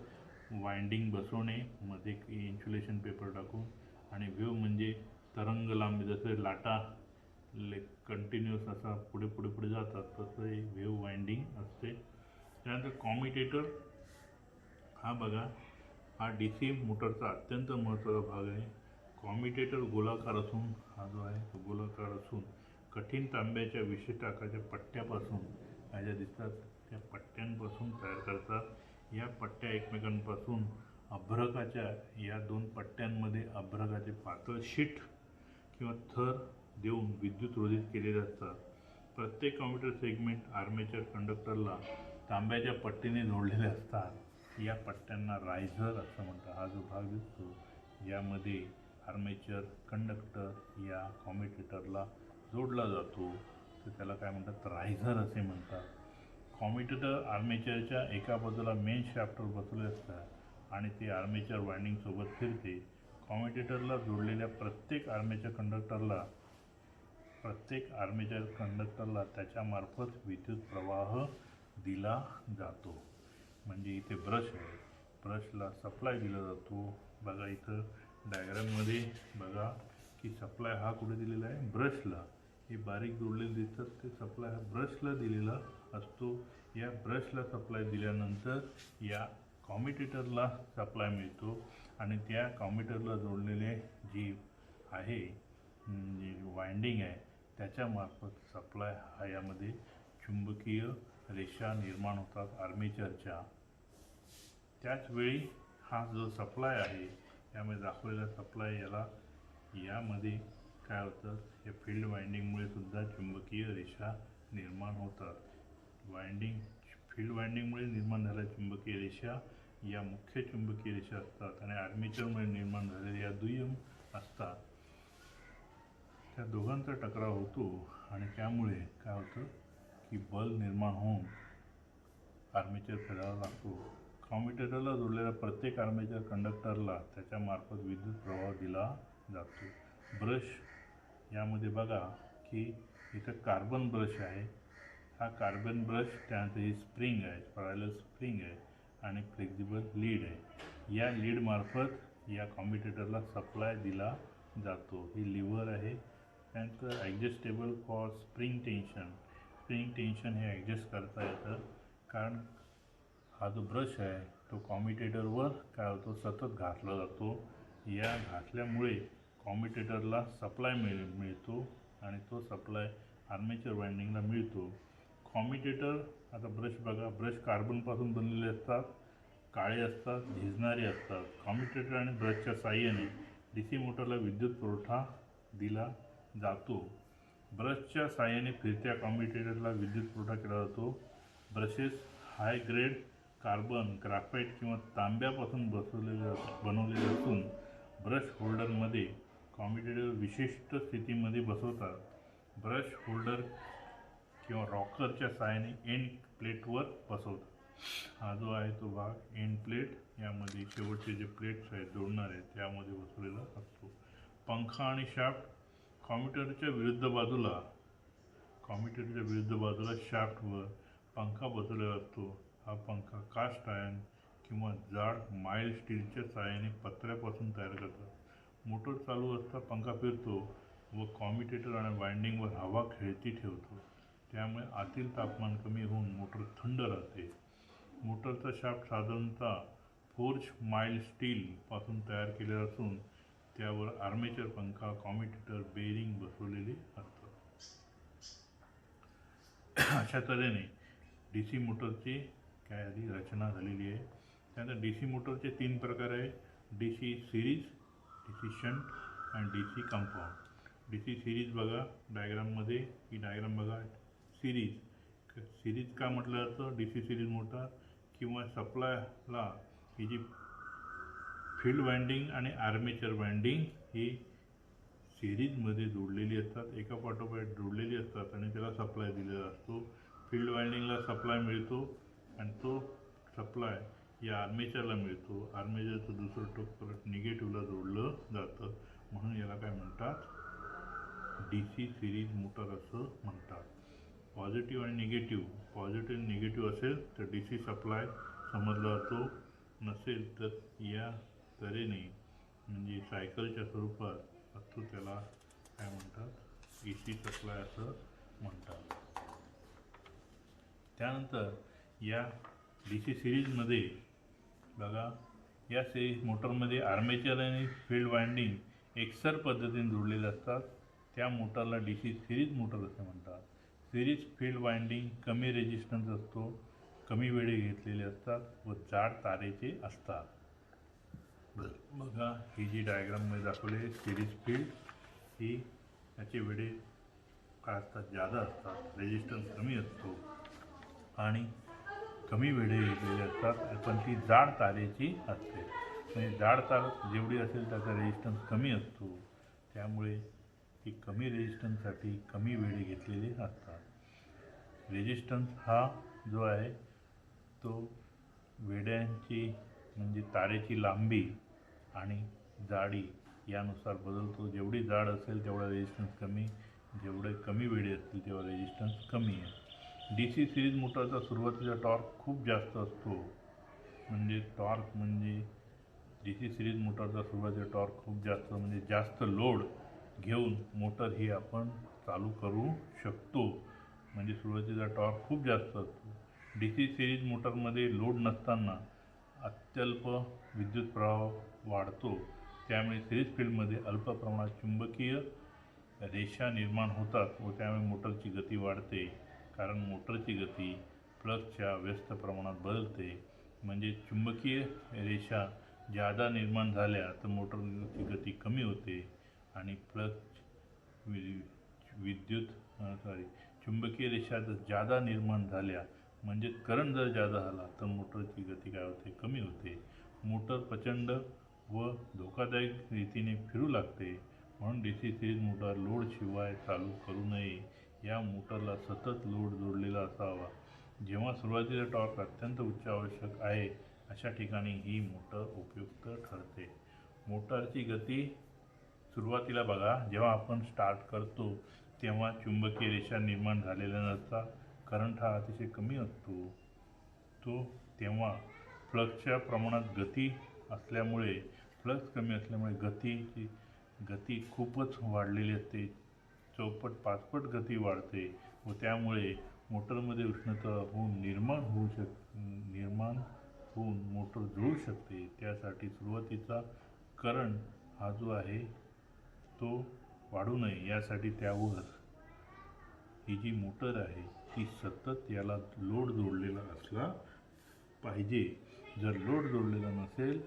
Speaker 1: वाइंडिंग बसवणे मध्ये इन्सुलेशन पेपर टाकून, आणि वेव्ह म्हणजे तरंग लांबी जसे लाटा कंटिन्यूअस असा पुढे पुढे पुढे जातात तसं हे वेव्ह वाइंडिंग असते। त्यानंतर कॉम्युटेटर हा बघा, हा DC मोटरचा अत्यंत महत्त्वाचा भाग आहे। कॉम्युटेटर गोलाकार असून, हा जो आहे तो गोलाकार असून कठीण तांब्याच्या विशिष्ट आकाराच्या पट्ट्यापासून, ह्या दिसतात त्या पट्ट्यांपासून तयार करतात। या पट्ट्या एकमेकांपासून अभ्रकाच्या या दोन पट्ट्यांमध्ये अभ्रकाचे पातळ शीट किंवा थर देऊन विद्युत रोधित केलेले असतात। प्रत्येक कॉम्युटेटर सेगमेंट आर्मेचर कंडक्टरला तांब्याच्या पट्टीने जोडलेले असतात। या पट्ट्यांना रायझर असं म्हणतात। हा जो भाग दिसतो यामध्ये आर्मेचर कंडक्टर या कॉम्युटेटरला जोडला जातो, तर त्याला काय म्हणतात, रायझर असे म्हणतात। कॉम्युटेटर आर्मेचरच्या एका बाजूला मेन शाफ्टवर बसवले असतात आणि ते आर्मेचर वाइंडिंग सोबत फिरते। कॉम्युटेटरला जोडलेल्या प्रत्येक आर्मेचर कंडक्टरला त्याच्यामार्फत विद्युत प्रवाह दिला जातो। म्हणजे इथे ब्रश आहे, ब्रशला सप्लाय दिला जातो। बघा इथं डायग्राममध्ये बघा की सप्लाय हा कुठे दिलेला आहे, ब्रशला। हे बारीक जोडलेले दिसतात ते सप्लाय हा ब्रशला दिलेला असतो। या ब्रशला सप्लाय दिल्यानंतर या कॉम्युटेटरला सप्लाय मिळतो आणि त्या कॉम्युटेटरला जोडलेले जी आहे जी वाइंडिंग आहे त्याच्यामार्फत सप्लाय हा यामध्ये चुंबकीय रेषा निर्माण होतात आर्मेचरच्या। त्याचवेळी हा जो सप्लाय आहे यामध्ये दाखवलेला सप्लाय यामध्ये काय होतं, या फील्ड वाइंडिंगमुळे सुद्धा चुंबकीय रेषा निर्माण होतात। फील्ड वाइंडिंगमुळे निर्माण झालेल्या चुंबकीय रेषा या मुख्य चुंबकीय रेषा असतात आणि आर्मेचरमुळे निर्माण झालेल्या या दुय्यम असतात। त्या दोघांचा टकराव होतो आणि त्यामुळे काय होतं की बल निर्माण होऊन आर्मेचर फिरायला लागतो। कॉम्युटेटरला जोडलेल्या प्रत्येक आर्मेचर कंडक्टरला त्याच्यामार्फत विद्युत प्रवाह दिला जातो। ब्रश यामध्ये बघा की इथं कार्बन ब्रश आहे, हा कार्बन ब्रश, त्यानंतर ही स्प्रिंग आहे, पॅरलल स्प्रिंग आहे आणि फ्लेक्झिबल लीड आहे। या लीडमार्फत या कॉम्युटेटरला सप्लाय दिला जातो। ही लिव्हर आहे, त्यानंतर ॲडजस्टेबल फॉर स्प्रिंग टेन्शन हे ॲडजस्ट करता येतं, कारण हा जो ब्रश आहे तो कॉम्युटेटरवर काय होतो, सतत घासला जातो। या घासल्यामुळे कॉम्युटेटरला सप्लाय मिळतो आणि तो सप्लाय आर्मेचर वाइंडिंगला मिळतो। कॉम्युटेटर, आता ब्रश बघा, ब्रश कार्बनपासून बनलेले असतात, काळे असतात, झिजणारे असतात। कॉम्युटेटर आणि ब्रशच्या साहाय्याने DC मोटरला विद्युत पुरवठा दिला जातो। ब्रशच्या साहाय्याने फिरत्या कॉम्युटेटरला विद्युत पुरवठा केला जातो। ब्रशेस हाय ग्रेड कार्बन, ग्राफाइट किंवा तांब्यापासून बनवलेले असून ब्रश होल्डरमध्ये कॉम्युटेटर विशिष्ट स्थितीमध्ये बसवतात। ब्रश होल्डर किंवा रॉकरच्या साहाय्याने एंड प्लेटवर बसवतात। हा जो आहे तो भाग एंड प्लेट, यामध्ये शेवटचे जे प्लेट्स आहेत जोडणार आहेत त्यामध्ये बसवलेला असतो। पंखा आणि शाफ्ट, कॉम्युटेटरच्या विरुद्ध बाजूला शाफ्टवर पंखा बसवलेला असतो। हा पंखा कास्ट आयर्न किंवा जाड माइल्ड स्टीलच्या साहाय्याने पत्र्यापासून तयार करतात। मोटर चालू असता पंखा फिरतो व कॉम्युटेटर आणि वाइंडिंगवर हवा खेळती ठेवतो, त्यामुळे आतील तापमान कमी होऊन मोटर थंड राहते। मोटरचा शाफ्ट साधारणतः फोर्ज माइल्ड स्टील पासून तयार केलेला असून त्यावर आर्मेचर पंखा, कॉम्युटेटर, बेरिंग बसवलेले असतात। अशा तऱ्हेने DC मोटरची काय आधी रचना झालेली आहे। त्यानंतर DC मोटरचे 3 प्रकार आहे, DC सिरीज, DC शंट आणि DC कंपाऊंड। DC सिरीज बघा डायग्राममध्ये, ही डायग्राम बघा, सिरीज का म्हटलं जातं, DC सिरीज मोटर किंवा सप्लायला ही जी फील्ड वाइंडिंग आणि आर्मेचर वाइंडिंग ही सिरीजमध्ये जोडलेली असतात, एका पाठोपाठ जोडलेली असतात आणि त्याला सप्लाय दिलेला असतो. फील्ड वाइंडिंगला सप्लाय मिळतो आणि तो सप्लाय या आर्मेचरला मिळतो. आर्मेचरचं दुसरं टोक परत निगेटिव्हला जोडलं जातं, म्हणून याला काय म्हणतात, DC सिरीज मोटर असं म्हणतात. पॉझिटिव्ह आणि निगेटिव्ह, पॉझिटिव्ह आणि निगेटिव्ह असेल तर DC सप्लाय समजला जातो, नसेल तर या तऱ्हेने म्हणजे सायकलच्या स्वरूपात असतो त्याला काय म्हणतात, AC सप्लाय असं म्हणतात. त्यानंतर या DC सिरीजमध्ये बघा, या सिरीज मोटरमध्ये आर्मेचर आणि फील्ड वाइंडिंग एकसर पद्धतीने जोडलेले असतात, त्या मोटरला DC सिरीज मोटर असे म्हणतात. सिरीज फील्ड वाइंडिंग कमी रेजिस्टन्स असतो, कमी वेळे घेतलेले असतात व जाड तारेचे असतात. बघा, ही जी डायग्राममध्ये दाखवले सिरीज फील्ड, ही याचे वेळे काय असतात, जादा असतात, रेजिस्टन्स कमी असतो आणि कमी वेळे घेतलेले असतात, पण ती जाड तारेची असते. म्हणजे जाड तार जेवढी असेल त्याचा रेजिस्टन्स कमी असतो, त्यामुळे ती कमी रेजिस्टन्ससाठी कमी वेळे घेतलेले असतात. रेजिस्टन्स हा जो आहे तो वेड्यांची म्हणजे तारेची लांबी आणि जाडी यानुसार बदलतो. जेवढी जाड असेल तेवढा रेजिस्टन्स कमी, जेवढे कमी वेळे असतील तेवढा रेजिस्टन्स कमी आहे. DC सिरीज मोटरचा सुरुवातीचा टॉर्क खूप जास्त असतो, म्हणजे टॉर्क म्हणजे DC सिरीज मोटरचा सुरुवातीचा टॉर्क खूप जास्त म्हणजे जास्त लोड घेऊन मोटर ही आपण चालू करू शकतो, म्हणजे सुरुवातीचा टॉर्क खूप जास्त असतो. DC सिरीज मोटरमध्ये लोड नसताना अत्यल्प विद्युत प्रवाह वाढतो, त्यामुळे सिरीज फील्डमध्ये अल्प प्रमाणात चुंबकीय रेषा निर्माण होतात व त्यामुळे मोटरची गती वाढते. कारण मोटरची गती फ्लक्सच्या व्यस्त प्रमाणात बदलते, म्हणजे चुंबकीय रेषा जादा निर्माण झाल्या तर मोटरची गती कमी होते आणि चुंबकीय रेषा जर जादा निर्माण झाल्या म्हणजे करंट जर जादा झाला तर मोटरची गती काय होते, कमी होते. मोटर प्रचंड व धोकादायक रीतीने फिरू लागते, म्हणून DC सिरीज मोटर लोडशिवाय चालू करू नये. या मोटरला सतत लोड जोडलेला असावा. जेव्हा सुरुवातीचा टॉर्क अत्यंत उच्च आवश्यक आहे अशा ठिकाणी ही मोटर उपयुक्त ठरते. मोटरची गती सुरुवातीला बघा, जेव्हा आपण स्टार्ट करतो तेव्हा चुंबकीय रेषा निर्माण झालेल्या नसतात, करंट हा अतिशय कमी असतो, तेव्हा फ्लक्सच्या प्रमाणात गती असल्यामुळे फ्लक्स कमी असल्यामुळे गती खूपच वाढलेली असते, चौपट पाचपट गती वाढते व त्यामुळे मोटरमध्ये उष्णता निर्माण होऊन मोटर जळू शकते. त्यासाठी सुरुवातीचा करंट हा जो आहे तो वाढू नये यासाठी त्यावर ही जी मोटर आहे ती सतत याला लोड जोडलेला असला पाहिजे. जर लोड जोडलेला नसेल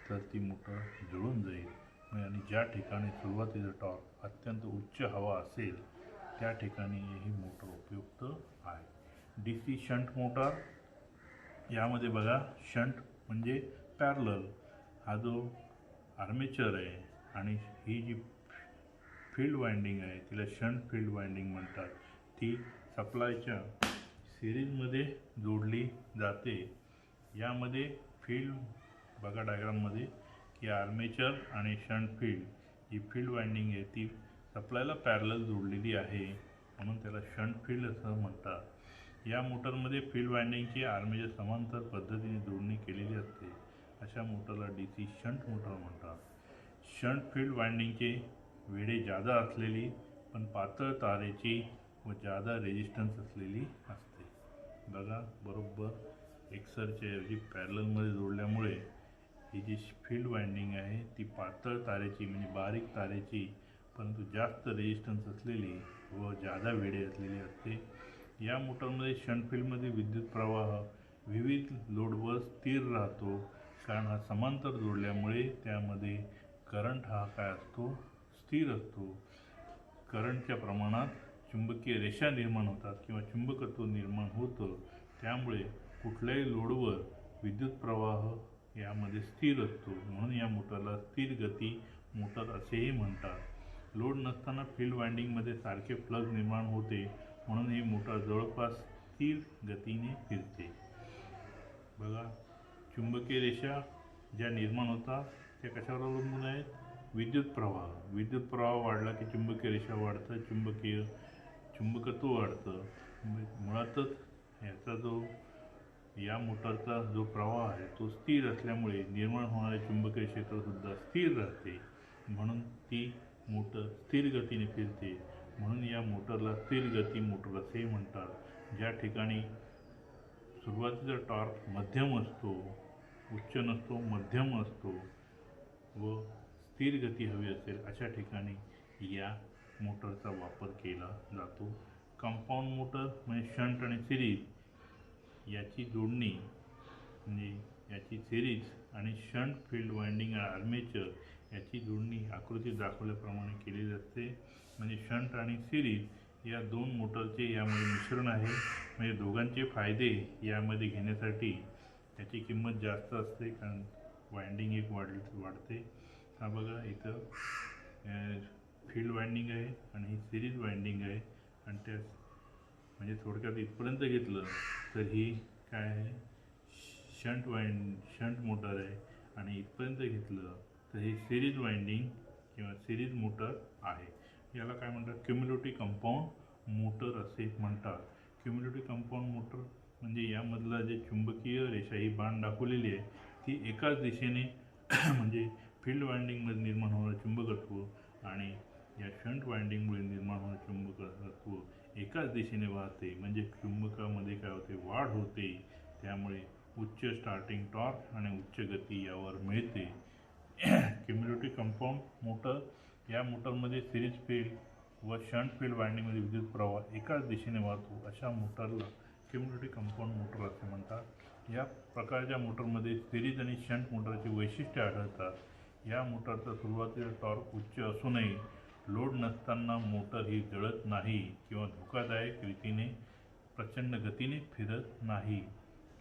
Speaker 1: तर ती मोटर जळून जाईल. आणि ज्या ठिकाणी सुरुवातीचा टॉर्क अत्यंत उच्च हवा असेल त्या ठिकाणी ही मोटर उपयुक्त आहे. DC शंट मोटर, यामध्ये बघा, शंट म्हणजे पॅरलल, हा जो आर्मेचर आहे आणि ही जी फील्ड वाइंडिंग आहे तिला शंट फील्ड वाइंडिंग म्हणतात. ती सप्लायच्या सिरीजमध्ये जोडली जाते. यामध्ये फील्ड बघा डायग्राममध्ये की आर्मेचर आणि शंट फील्ड, ही फील्ड वाइंडिंग आहे ती सप्लायला पॅरलल जोडलेली आहे, म्हणून त्याला शंट फील्ड असं म्हणतात. या मोटरमध्ये फील्ड वाइंडिंगची आर्मेचर समांतर पद्धतीने जोडणी केलेली असते, अशा मोटरला DC शंट मोटर म्हणतात. शंट फील्ड वाइंडिंगचे वेळे जादा असलेली पण पातळ तारेची व जादा रेजिस्टन्स असलेली असते. बघा, बरोबर एकसरच्या ऐवजी पॅरललमध्ये जोडल्यामुळे ही जी फील्ड वाइंडिंग आहे ती पातळ तारेची म्हणजे बारीक तारेची परंतु जास्त रेजिस्टन्स असलेली व जादा वेळे असलेली असते. या मोटरमध्ये शंट फील्डमध्ये विद्युत प्रवाह विविध लोडवर स्थिर राहतो, कारण हा समांतर जोडल्यामुळे त्यामध्ये करंट हा काय असतो, स्थिर असतो. करंटच्या प्रमाणात चुंबकीय रेषा निर्माण होतात किंवा चुंबकत्व निर्माण होतं, त्यामुळे कुठल्याही लोडवर विद्युत प्रवाह यामध्ये स्थिर असतो, म्हणून या मोटरला स्थिर गती मोटर असेही म्हणतात. लोड नसताना फील्ड वाइंडिंगमध्ये सारखे फ्लक्स निर्माण होते, म्हणून ही मोटार जवळपास स्थिर गतीने फिरते. बघा, चुंबकीय रेषा ज्या निर्माण होतात त्या कशावर अवलंबून आहेत? विद्युत प्रवाह वाढला की चुंबकीय रेषा वाढतं, चुंबकत्व वाढतं. मुळातच या मोटारचा जो प्रवाह आहे तो स्थिर असल्यामुळे निर्माण होणारे चुंबकीय क्षेत्रसुद्धा स्थिर राहते, म्हणून ती मोटर स्थिर गतीने फिरते. म्हणून या मोटरला स्थिर गती मोटर असे म्हणतात. ज्या ठिकाणी सुरुवातीचा टॉर्क मध्यम असतो, उच्च नसतो, मध्यम असतो व स्थिर गती हवी असेल अशा ठिकाणी या मोटरचा वापर केला जातो. कंपाऊंड मोटर म्हणजे शंट आणि सिरीज याची जोडणी, म्हणजे याची सिरीज आणि शंट फील्ड वाइंडिंग आणि आर्मेचर याची जोडणी आकृतीत दाखवल्याप्रमाणे केलेली असते. म्हणजे शंट आणि सिरीज या दोन मोटरचे यामध्ये मिश्रण आहे. म्हणजे दोघांचे फायदे यामध्ये घेण्यासाठी याची किंमत जास्त असते, कारण वाइंडिंग एक वाढते. हा बघा, इथं फील्ड वाइंडिंग आहे आणि ही सिरीज वाइंडिंग आहे. आणि त्या म्हणजे थोडक्यात इथपर्यंत घेतलं तर ही काय आहे, शंट मोटर आहे. आणि इथपर्यंत घेतलं तर ही सिरीज वाइंडिंग किंवा सिरीज मोटर आहे. याला काय म्हणतात? क्युम्युलेटिव्ह कंपाऊंड मोटर असे म्हणतात. क्युम्युलेटिव्ह कंपाऊंड मोटर म्हणजे यामधला जे चुंबकीय रेषा ही बाण दाखवलेली आहे ती एकाच दिशेने म्हणजे फील्ड वाइंडिंगमध्ये निर्माण होणारं चुंबकत्व आणि या शंट वाइंडिंगमुळे निर्माण होणारं चुंबकत्व एकाच दिशेने वाहते. म्हणजे चुंबकामध्ये काय होते? वाढ होते. त्यामुळे उच्च स्टार्टिंग टॉर्क आणि उच्च गती यावर मिळते. क्युम्युलेटिव्ह कंपाऊंड मोटर, या मोटरमध्ये सिरीज फील्ड व शंट फील्ड वाइंडिंगमध्ये विद्युत प्रवाह एकाच दिशेने वाहतो अशा मोटरला क्युम्युलेटिव्ह कंपाऊंड मोटर असे म्हणतात. या प्रकारच्या मोटरमध्ये सिरीज आणि शंट मोटरची वैशिष्ट्ये आढळतात. या मोटरचा सुरुवातीचा टॉर्क उच्च असूनही लोड नसताना मोटर ही जळत नाही किंवा धोकादायक रीतीने प्रचंड गतीने फिरत नाही.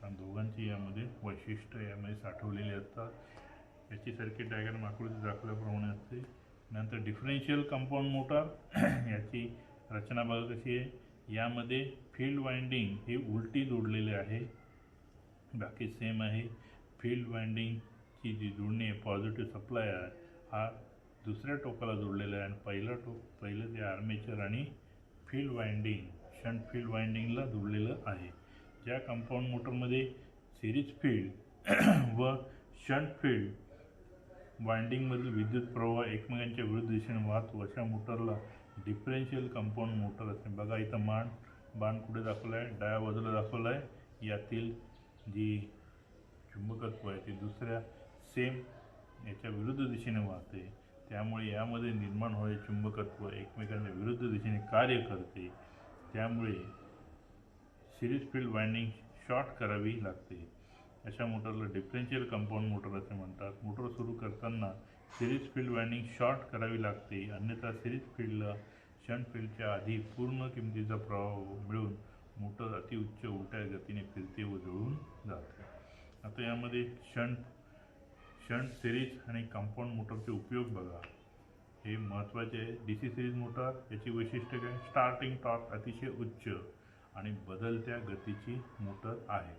Speaker 1: कारण दोघांची यामध्ये वैशिष्ट्य यामध्ये साठवलेली असतात. याची सर्किट डायग्राम आकृती दाखवल्याप्रमाणे असते. नंतर डिफरेन्शियल कंपाऊंड मोटर याची रचना बघा कशी आहे. यामध्ये फील्ड वाइंडिंग हे उलटी जोडलेले आहे, बाकी सेम आहे. फील्ड वाइंडिंगची जी जोडणी आहे, पॉझिटिव्ह सप्लाय आहे, हा दुसऱ्या टोकाला जोडलेला आहे. आणि पहिलं ते आर्मेचर आणि फील्ड वाइंडिंग शंट फील्ड वाइंडिंगला जोडलेलं आहे. ज्या कंपाऊंड मोटरमध्ये सिरीज फील्ड व शंट फील्ड वाइंडिंगमधील विद्युत प्रवाह एकमेकांच्या विरुद्ध दिशेने वाहतो अशा मोटरला डिफरेन्शियल कंपाऊंड मोटर असते. बघा, इथं बाण कुठे दाखवला आहे? डाव्या बाजूला दाखवला आहे. यातील जी चुंबकत्व आहे ते दुसऱ्या सेम याच्या विरुद्ध दिशेने वाहते. त्यामुळे यामध्ये निर्माण होणारे चुंबकत्व एकमेकांच्या विरुद्ध दिशेने कार्य करते. त्यामुळे सिरीज फील्ड वाइंडिंग शॉर्ट करावी लागते. अशा मोटरला डिफरेन्शियल कंपाऊंड मोटर असे म्हणतात. मोटर सुरू करताना सिरीज फील्ड वाइंडिंग शॉर्ट करावी लागते, अन्यथा सिरीज फील्डला शंट फील्डच्या आधी पूर्ण किमतीचा प्रवाह मिळून मोटर अतिउच्च उलट्या गतीने फिरते व जळून जाते. आता यामध्ये शंट सिरीज आणि कंपाऊंड मोटरचे उपयोग बघा, हे महत्त्वाचे आहे. DC सिरीज मोटर याची वैशिष्ट्य काय? स्टार्टिंग टॉर्क अतिशय उच्च आणि बदलत्या गतीची मोटर आहे.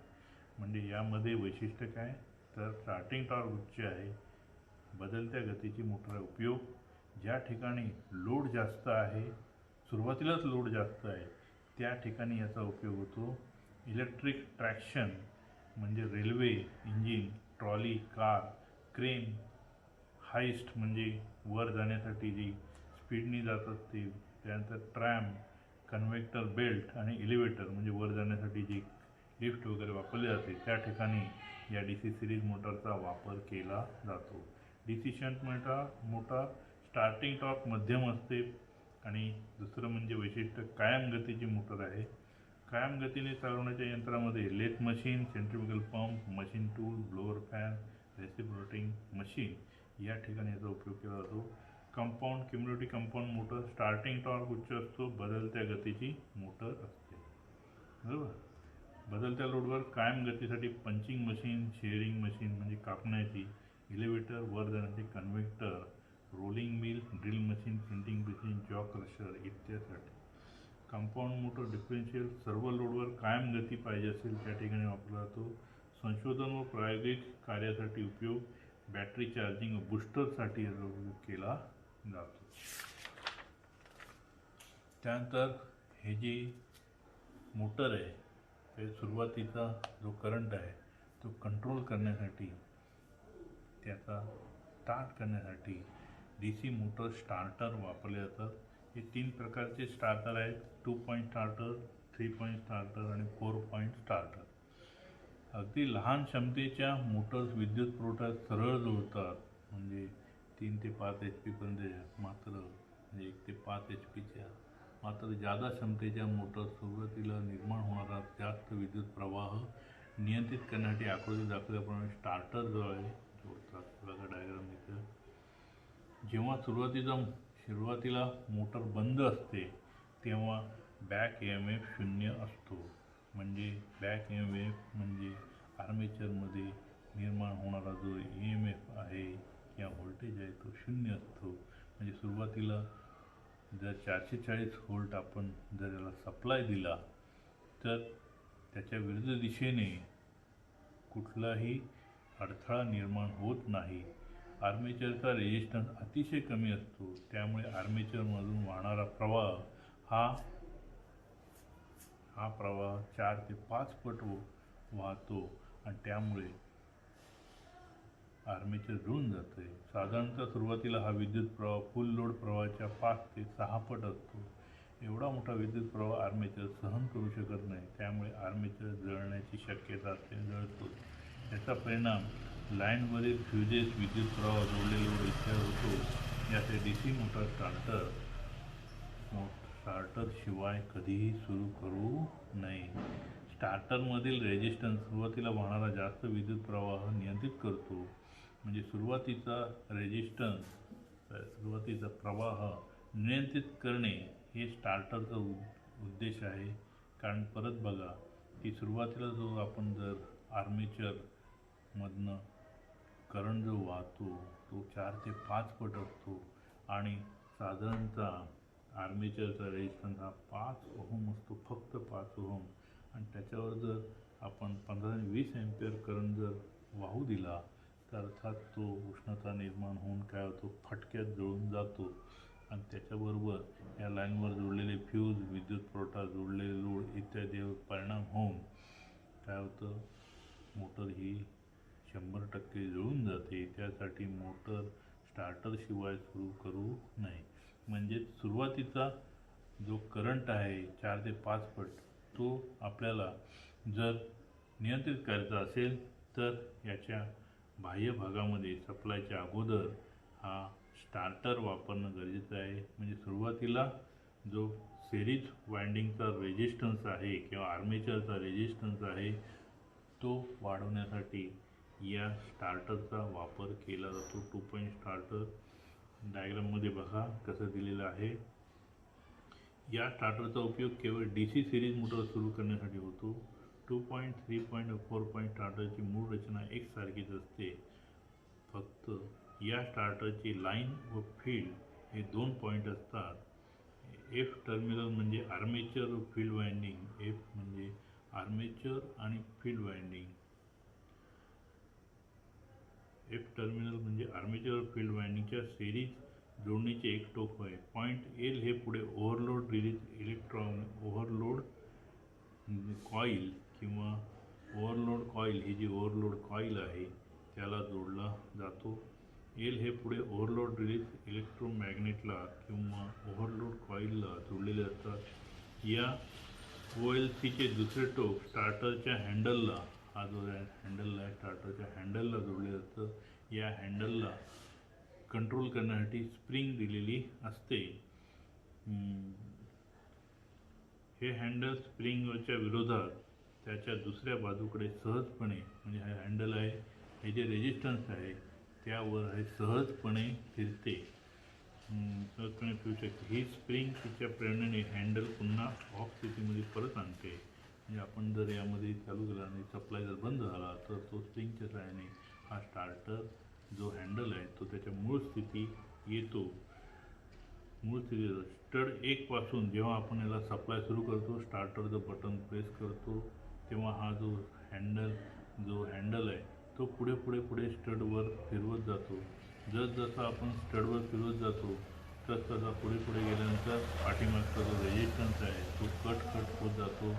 Speaker 1: म्हणजे यामध्ये वैशिष्ट्य काय? तर स्टार्टिंग टॉर्क उच्च आहे, बदलत्या गतीची मोटर आहे. उपयोग, ज्या ठिकाणी लोड जास्त आहे, सुरुवातीलाच लोड जास्त आहे, त्या ठिकाणी याचा उपयोग होतो. इलेक्ट्रिक ट्रॅक्शन म्हणजे railway engine, trolley, car, crane, hoist म्हणजे वर जाण्यासाठी जी स्पीडनी जात असते, त्यानंतर ट्रॅम, कन्व्हेक्टर बेल्ट आणि एलिव्हेटर म्हणजे वर जाण्यासाठी जी लिफ्ट वगैरे वापरली जाते, त्या ठिकाणी या DC सिरीज मोटरचा वापर केला जातो. DC shunt motor starting torque मध्यम असते. आणि दुसरं म्हणजे वैशिष्ट्य कायम गतीची मोटर आहे. कायम गतीने चालवण्याच्या यंत्रामध्ये lathe machine, centrifugal pump, machine tool, blower fan, reciprocating machine या ठिकाणी याचा उपयोग केला जातो. Cumulative compound motor starting torque उच्च असतो, बदलत्या गतीची मोटर असते. बरोबर. बदलत्या लोडवर कायम गतीसाठी पंचिंग मशीन, शेअरिंग मशीन म्हणजे कापण्याची, एलिव्हेटर वर जाण्याचे, convector rolling mill, drill machine, printing machine, jaw crusher इत्यादीसाठी. कंपाऊंड मोटर डिफरन्शियल सर्व लोडवर कायम गती पाहिजे असेल त्या ठिकाणी वापरला जातो. संशोधन व प्रायोगिक कार्यासाठी उपयोग बॅटरी चार्जिंग व बूस्टरसाठी उपयोग केला जातो. त्यानंतर हे जी मोटर आहे ते सुरुवातीचा जो करंट आहे तो कंट्रोल करण्यासाठी, त्याचा स्टार्ट करण्यासाठी DC मोटर स्टार्टर वापरले जातात. हे 3 प्रकारचे स्टार्टर आहेत: 2 पॉईंट स्टार्टर, 3 पॉईंट स्टार्टर आणि 4 पॉईंट स्टार्टर. अगदी लहान क्षमतेच्या मोटर्स विद्युत पुरवठ्यात सरळ जोडतात, म्हणजे 3 ते 5 HP पर्यंत, मात्र म्हणजे 1 ते 5 HPच्या. मात्र जादा क्षमतेच्या मोटर्स सुरुवातीला निर्माण होणारा जास्त विद्युत प्रवाह नियंत्रित करण्यासाठी आकृती दाखवल्याप्रमाणे स्टार्टर जो आहे जोडतात. बघा डायग्राम इथं. जेव्हा सुरुवातीला मोटर बंद असते तेव्हा बॅक EMF 0 असतो. म्हणजे बॅक EMF म्हणजे आर्मेचरमध्ये निर्माण होणारा जो EMF आहे किंवा व्होल्टेज आहे तो 0 असतो. म्हणजे सुरुवातीला जर 440 व्होल्ट आपण जर याला सप्लाय दिला तर त्याच्या विरुद्ध दिशेने कुठलाही अडथळा निर्माण होत नाही. आर्मेचरचा रेजिस्टन्स अतिशय कमी असतो, त्यामुळे आर्मेचरमधून वाहणारा प्रवाह हा प्रवाह 4 ते 5 पट वाहतो आणि त्यामुळे आर्मेचर जुळून जाते. साधारणतः सुरुवातीला हा विद्युत प्रवाह फुल लोड प्रवाहाच्या 5 ते 6 पट असतो. एवढा मोठा विद्युत प्रवाह आर्मेचर सहन करू शकत नाही, त्यामुळे आर्मेचर जळण्याची शक्यता असते, जळतो. याचा परिणाम लाईनवरील फ्युजेस, विद्युत प्रवाह जोडलेले लोड इत्यादी होतो. याचे DC मोटर स्टार्टर शिवाय कधीही सुरू करू नये. स्टार्टरमधील रेजिस्टन्स सुरुवातीला वाहणारा जास्त विद्युत प्रवाह नियंत्रित करतो. म्हणजे सुरुवातीचा प्रवाह नियंत्रित करणे हे स्टार्टरचा उद्देश आहे. कारण परत बघा की सुरुवातीला जो आपण जर आर्मेचरमधनं करंट जो वाहतो तो 4 ते 5 पट असतो आणि साधारणतः आर्मेचरचा रेजिस्टन्स हा 5 ओहम असतो, फक्त 5 ओहम. आणि त्याच्यावर जर आपण 15 ते 20 एम्पियर करंट जर वाहू दिला तर अर्थात तो उष्णता निर्माण होऊन काय होतो, फटक्यात जळून जातो. आणि त्याच्याबरोबर या लाईनवर जोडलेले फ्यूज, विद्युत पुरवठा जोडलेले लोड इत्यादीवर परिणाम होऊन काय होतं, मोटर ही 100% जळून जाते. त्यासाठी मोटर स्टार्टरशिवाय सुरू करू नये. म्हणजे सुरुवातीचा जो करंट आहे 4 ते 5 पट, तो आपल्याला जर नियंत्रित करायचा असेल तर याच्या बाह्य भागामध्ये सप्लायच्या अगोदर हा स्टार्टर वापरणं गरजेचं आहे. म्हणजे सुरुवातीला जो सिरीज वाइंडिंगचा रेजिस्टन्स आहे किंवा आर्मेचरचा रेजिस्टन्स आहे तो वाढवण्यासाठी या स्टार्टरचा वापर केला जातो. 2 पॉईंट स्टार्टर डायग्राममध्ये बघा कसं दिलेलं आहे. या स्टार्टरचा उपयोग केवळ DC सिरीज मोटर सुरू करण्यासाठी होतो. 2 पॉईंट, 3 पॉईंट व 4 पॉईंट स्टार्टरची मूळ रचना एकसारखीच असते. फक्त या स्टार्टरची लाईन व फील्ड हे 2 पॉईंट असतात. F टर्मिनल म्हणजे आर्मेचर व फील्ड वाइंडिंग. F म्हणजे आर्मेचर आणि फील्ड वाइंडिंग. F टर्मिनल म्हणजे आर्मेचर व फील्ड वाइंडिंगच्या सिरीज जोडणीचे एक टोक होय. पॉईंट L हे पुढे ओव्हरलोड रिलीज ओव्हरलोड कॉईल किंवा ओव्हरलोड कॉईल, ही जी ओव्हरलोड कॉईल आहे त्याला जोडला जातो. L हे पुढे ओव्हरलोड रिलीज इलेक्ट्रोमॅग्नेटला किंवा ओव्हरलोड कॉईलला जोडलेले असतात. या OLCचे दुसरे टोक स्टार्टरच्या हँडलला, हा जो हँडल आहे स्टार्टरच्या हँडलला जोडले असतं. या हँडलला कंट्रोल करण्यासाठी स्प्रिंग दिलेली असते. हे हँडल स्प्रिंगच्या विरोधात त्याच्या दुसऱ्या बाजूकडे सहजपणे, म्हणजे हा हँडल आहे, हे जे रेजिस्टन्स आहे त्यावर हे सहजपणे फिरते, सहजपणे फिरू शकते. ही स्प्रिंग तिच्या प्रेरणेने हँडल पुन्हा ऑफ स्थितीमध्ये परत आणते. म्हणजे आपण जर यामध्ये चालू केला आणि सप्लाय जर बंद झाला तर तो स्प्रिंगच्या सहाय्याने हा स्टार्टर जो हँडल आहे तो त्याच्या मूळ स्थिती येतो. मूळ स्थितीत स्टड 1 पासून जेव्हा आपण याला सप्लाय सुरू करतो, स्टार्टरचं बटन प्रेस करतो, तेव्हा हा जो हँडल आहे तो पुढे पुढे पुढे स्टडवर फिरवत जातो. जसजसा आपण स्टडवर फिरवत जातो तसतसा पुढे पुढे गेल्यानंतर पाठीमागचा जो रेजिस्टन्स आहे तो कट होत जातो,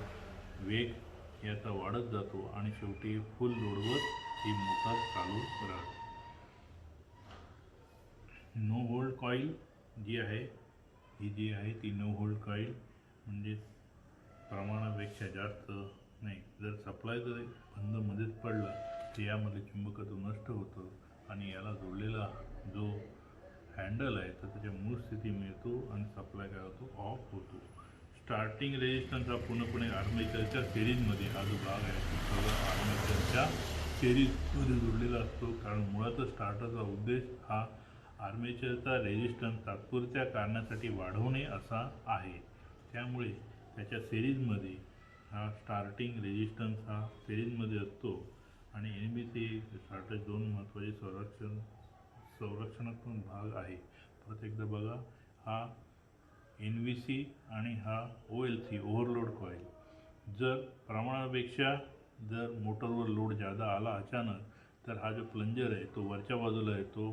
Speaker 1: वेग याचा वाढत जातो आणि शेवटी फुल लोडवर ही मोटार चालू राहते. नो होल्ड कॉईल जी आहे ती नो होल्ड कॉईल म्हणजे प्रमाणापेक्षा जास्त नाही. जर सप्लाय बंद मध्येच पडला तर यामध्ये चुंबकत्व नष्ट होतं आणि याला जोडलेला जो हँडल आहे तर त्याच्या मूळ स्थिती मिळतो आणि सप्लाय काय होतो, ऑफ होतो. स्टार्टिंग रेजिस्टन्स हा पूर्णपणे आर्मेचरच्या सिरीजमध्ये हा जो भाग आहे तो सगळा आर्मेचरच्या सिरीजमध्ये जोडलेला असतो, कारण मुळातच स्टार्टरचा उद्देश हा आर्मेचरचा रेजिस्टन्स तात्पुरत्या कारणासाठी वाढवणे असा आहे. त्यामुळे त्याच्या सिरीजमध्ये हा स्टार्टिंग रेजिस्टन्स हा सिरीजमध्ये असतो आणि NBC स्टार्टर 2 महत्त्वाचे संरक्षणात्मक भाग आहे. परत एकदा बघा, हा NBC आणि हा OLC ओव्हरलोड कॉईल. जर प्रमाणापेक्षा जर मोटरवर लोड जादा आला अचानक तर हा जो प्लंजर आहे तो वरच्या बाजूला येतो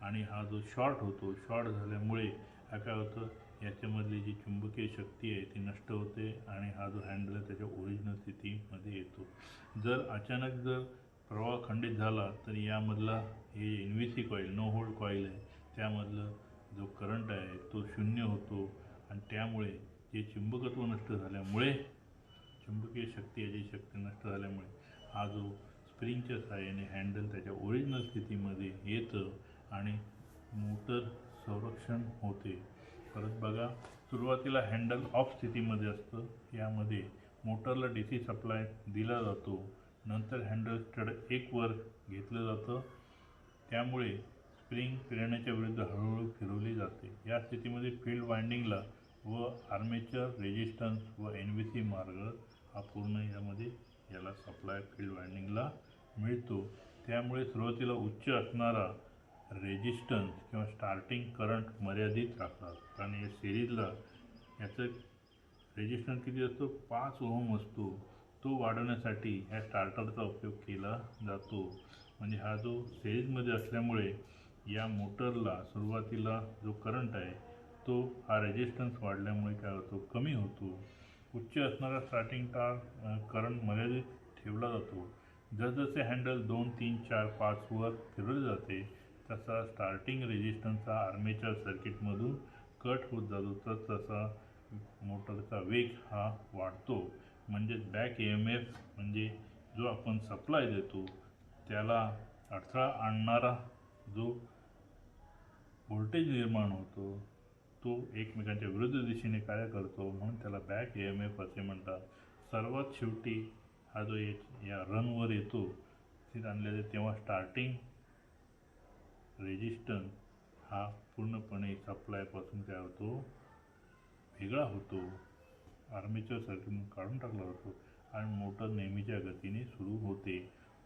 Speaker 1: आणि हा जो शॉर्ट होतो, शॉर्ट झाल्यामुळे काय होतं, याच्यामधली जी चुंबकीय शक्ती आहे ती नष्ट होते आणि हा जो हँडल आहे त्याच्या ओरिजिनल स्थितीमध्ये येतो. जर अचानक प्रवाह खंडित झाला तर यामधला हे NBC coil no hold coil आहे त्यामधलं जो करंट आहे तो शून्य होतो आणि त्यामुळे जे चुंबकत्व नष्ट झाल्यामुळे चुंबकीय शक्ती याची शक्ती नष्ट झाल्यामुळे हा जो स्प्रिंगच्या सहाय्याने हँडल त्याच्या ओरिजिनल स्थितीमध्ये येतं आणि मोटर संरक्षण होते. परत बघा, सुरुवातीला हँडल ऑफ स्थितीमध्ये असतं, यामध्ये मोटरला DC सप्लाय दिला जातो. नंतर हँडल स्टड 1 वर घेतलं जातं, त्यामुळे स्प्रिंग फिरण्याच्या विरुद्ध हळूहळू फिरवली जाते. या स्थितीमध्ये फील्ड वाइंडिंगला व आर्मेचर रेजिस्टन्स व NBC मार्ग हा पूर्ण याला सप्लाय फील्ड वाइंडिंगला मिळतो. त्यामुळे सुरुवातीला उच्च असणारा रेजिस्टन्स किंवा स्टार्टिंग करंट मर्यादित राहतात, कारण या सिरीजला याचं रेजिस्टन्स किती असतो, 5 ओहम असतो. तो वाढवण्यासाठी ह्या स्टार्टरचा उपयोग केला जातो. म्हणजे हा जो सिरीजमध्ये असल्यामुळे या मोटरला सुरुवातीला जो करंट आहे तो हा रेजिस्टन्स वाढल्यामुळे काय होतो, कमी होतो. उच्च असणारा स्टार्टिंग करंट मर्यादित ठेवला जातो. जसजसे हँडल 2, 3, 4, 5 वर फिरवले जाते तसा स्टार्टिंग रेजिस्टन्सचा आर्मेचर सर्किटमधून कट होत जातो, तसा मोटरचा वेग हा वाढतो. म्हणजे बॅक EMF म्हणजे जो आपण सप्लाय देतो त्याला अडथळा आणणारा जो व्होल्टेज निर्माण होतो तो एकमेकांच्या विरुद्ध दिशेने कार्य करतो, म्हणून त्याला बॅक EMF असे म्हणतात. सर्वात शेवटी हा जो या रनवर येतो स्थित आणले तेव्हा स्टार्टिंग रेजिस्टन्स हा पूर्णपणे सप्लायपासून काय होतो, वेगळा होतो, आर्मेचर सर्किटमधून काढून टाकला जातो आणि मोटर नेहमीच्या गतीने सुरू होते.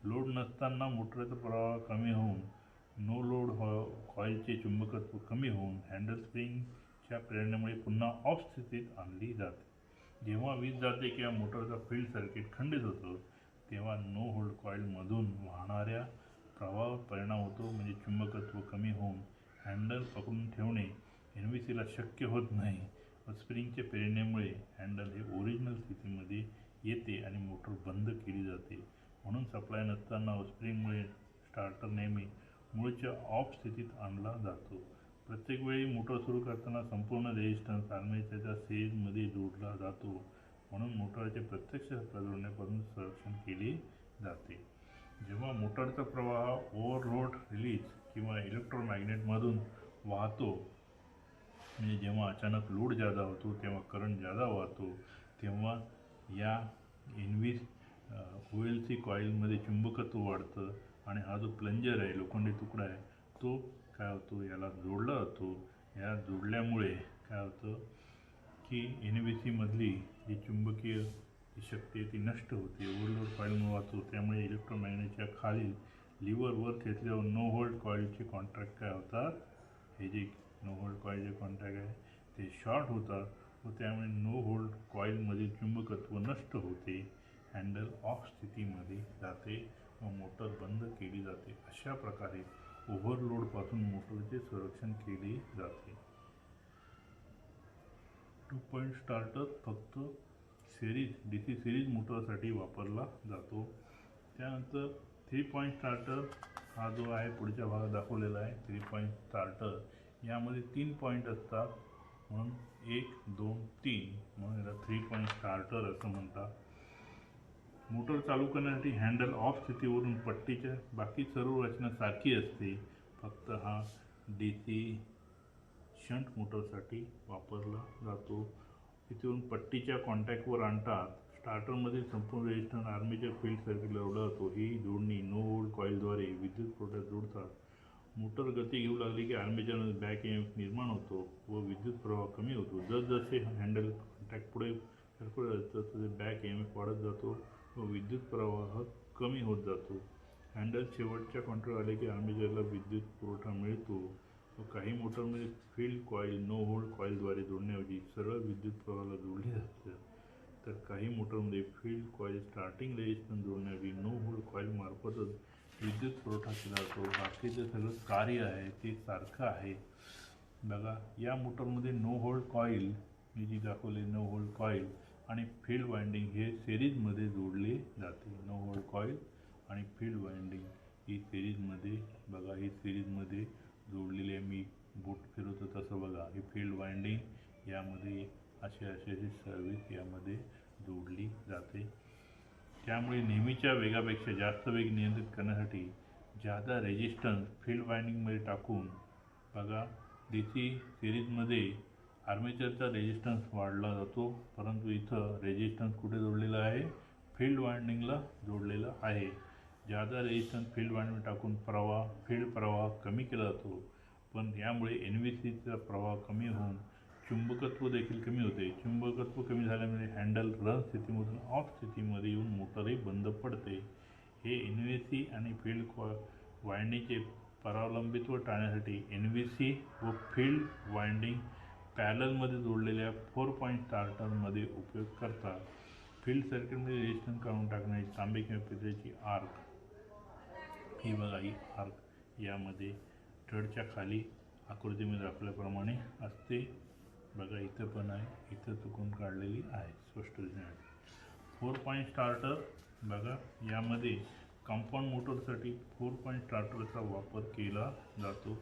Speaker 1: लोड नसताना मोटरचा प्रवाह कमी होऊन नो लोड कॉईलचे चुंबकत्व कमी होऊन हँडल स्प्रिंगच्या प्रेरणेमुळे पुन्हा ऑफ स्थितीत आणली जाते. जेव्हा वीज जाते किंवा मोटरचा फील्ड सर्किट खंडित होतं तेव्हा नो होल्ड कॉईलमधून वाहणाऱ्या प्रवाहावर परिणाम होतो. म्हणजे चुंबकत्व कमी होऊन हँडल पकडून ठेवणे NBCला शक्य होत नाही व स्प्रिंगच्या प्रेरणेमुळे हँडल हे ओरिजिनल स्थितीमध्ये येते आणि मोटर बंद केली जाते. म्हणून सप्लाय नसताना व स्प्रिंगमुळे स्टार्टर नेहमी मूळच्या ऑफ स्थितीत आणला जातो. प्रत्येक वेळी मोटर सुरू करताना संपूर्ण रेजिस्टन्स आर्मेचरच्या सिरीजमध्ये जोडला जातो, म्हणून मोटरचे प्रत्यक्ष सप्लाय जोडण्यापासून संरक्षण केले जाते. जेव्हा मोटरचा प्रवाह ओव्हरलोड रिलीज किंवा इलेक्ट्रोमॅग्नेटमधून वाहतो, म्हणजे जेव्हा अचानक लोड जादा होतो तेव्हा करंट जादा वाहतो, तेव्हा या OLC कॉईलमध्ये चुंबकत्व वाढतं आणि हा जो प्लंजर आहे, लोखंडी तुकडा आहे, तो काय होतो, याला जोडला जातो. या जोडल्यामुळे काय होतं की NBC मधली जी चुंबकीय शक्ती ती नष्ट होते, ओव्हरलोड कॉईलमुळे वाहतो. त्यामुळे इलेक्ट्रोमॅग्नेटच्या खाली लिव्हर वर खेचल्यावर नो होल्ड कॉईलचे कॉन्ट्रॅक्ट काय होतात, हे जे नो होल्ड कॉईलचे कॉन्टॅक्ट आहे ते शॉर्ट होतात व त्यामुळे नो होल्ड कॉईलमधील चुंबकत्व नष्ट होते, हँडल ऑफ स्थितीमध्ये जाते व मोटर बंद केली जाते. अशा प्रकारे ओव्हरलोडपासून मोटरचे संरक्षण केले जाते. 2 पॉईंट स्टार्टर फक्त DC सिरीज मोटरसाठी वापरला जातो. त्यानंतर 3 पॉईंट स्टार्टर हा जो आहे पुढच्या भागात दाखवलेला आहे. 3 पॉईंट स्टार्टर यामध्ये 3 पॉईंट असतात म्हणून 1, 2, 3 म्हणून याला 3 पॉईंट स्टार्टर असं म्हणतात. मोटर चालू करण्यासाठी हँडल ऑफ स्थितीवरून पट्टीच्या बाकी सर्व रचना सारखी असते, फक्त हा DC शंट मोटरसाठी वापरला जातो. इथून पट्टीच्या कॉन्टॅक्टवर आणतात. स्टार्टरमधील संपूर्ण रेजिस्टन्स आर्मेचर फील्ड सर्किट लावला जातो. ही जोडणी नो होल्ड कॉईलद्वारे विद्युत पुरवठ्यात जोडतात. मोटर गती घेऊ लागली की आर्मेचरमध्ये बॅक EMF निर्माण होतो व विद्युत प्रवाह कमी होतो. जसजसे हँडल कॉन्टॅक्ट पुढे सरकवले जातं तसे बॅक EMF वाढत जातो व विद्युत प्रवाह कमी होत जातो. हँडल शेवटच्या कॉन्टॅक्टवर आले की आर्मेचरला विद्युत पुरवठा मिळतो व काही मोटरमध्ये फील्ड कॉईल नो होल्ड कॉईलद्वारे जोडण्याऐवजी सरळ विद्युत प्रवाहाला जोडली जाते, तर काही मोटरमध्ये फील्ड कॉईल स्टार्टिंग रेजिस्टन्स जोडण्याऐवजी नो होल्ड कॉईलमार्फतच विद्युत पुरवठा केला जातो. बाकीचं सगळं कार्य आहे ते सारखं आहे. बघा, या मोटरमध्ये नो होल्ड कॉईल मी जी दाखवली नो होल्ड कॉईल आणि फील्ड वाइंडिंग हे सिरीजमध्ये जोडले जाते. नो होल्ड कॉईल आणि फील्ड वाइंडिंग ही सिरीजमध्ये बघा, ही सिरीजमध्ये जोडलेली आहे. मी बोट फिरवतो तसं बघा, ही फील्ड वाइंडिंग यामध्ये अशी सर्विस यामध्ये जोडली जाते. त्यामुळे नेहमीच्या वेगापेक्षा जास्त वेग नियंत्रित करण्यासाठी जादा रेजिस्टन्स फील्ड वाइंडिंगमध्ये टाकून बघा, DC सिरीजमध्ये आर्मेचरचा रेजिस्टन्स वाढला जातो, परंतु इथं रेजिस्टन्स कुठे जोडलेला आहे? फील्ड वाइंडिंगला जोडलेला आहे. जादा रेजिस्टन्स फील्ड वाइंडिंग टाकून फील्ड प्रवाह कमी केला जातो, पण यामुळे NVCचा प्रवाह कमी होऊन चुंबकत्व देखील कमी होते. चुंबकत्व कमी झाल्यामुळे हँडल रन स्थितीमधून ऑफ स्थितीमध्ये येऊन मोटरही बंद पडते. हे NVC आणि फील्ड वाइंडिंगचे परावलंबित्व टाळण्यासाठी NVC व फील्ड वाइंडिंग पॅरललमध्ये जोडलेल्या 4 पॉईंट स्टार्टरमध्ये उपयोग करतात. फील्ड सर्किटमध्ये रेजिस्टन्स काढून टाकण्याची तांबे किंवा पितळेची आर्क, ही बघा, ही आर्क यामध्ये स्टडच्या खाली आकृतीमध्ये दाखवल्याप्रमाणे असते. बघा, इथं पण आहे, इथं चुकून काढलेली आहे स्पष्ट दिसण्यासाठी. 4 पॉईंट स्टार्टर बघा, यामध्ये कंपाऊंड मोटरसाठी 4 पॉईंट स्टार्टरचा वापर केला जातो.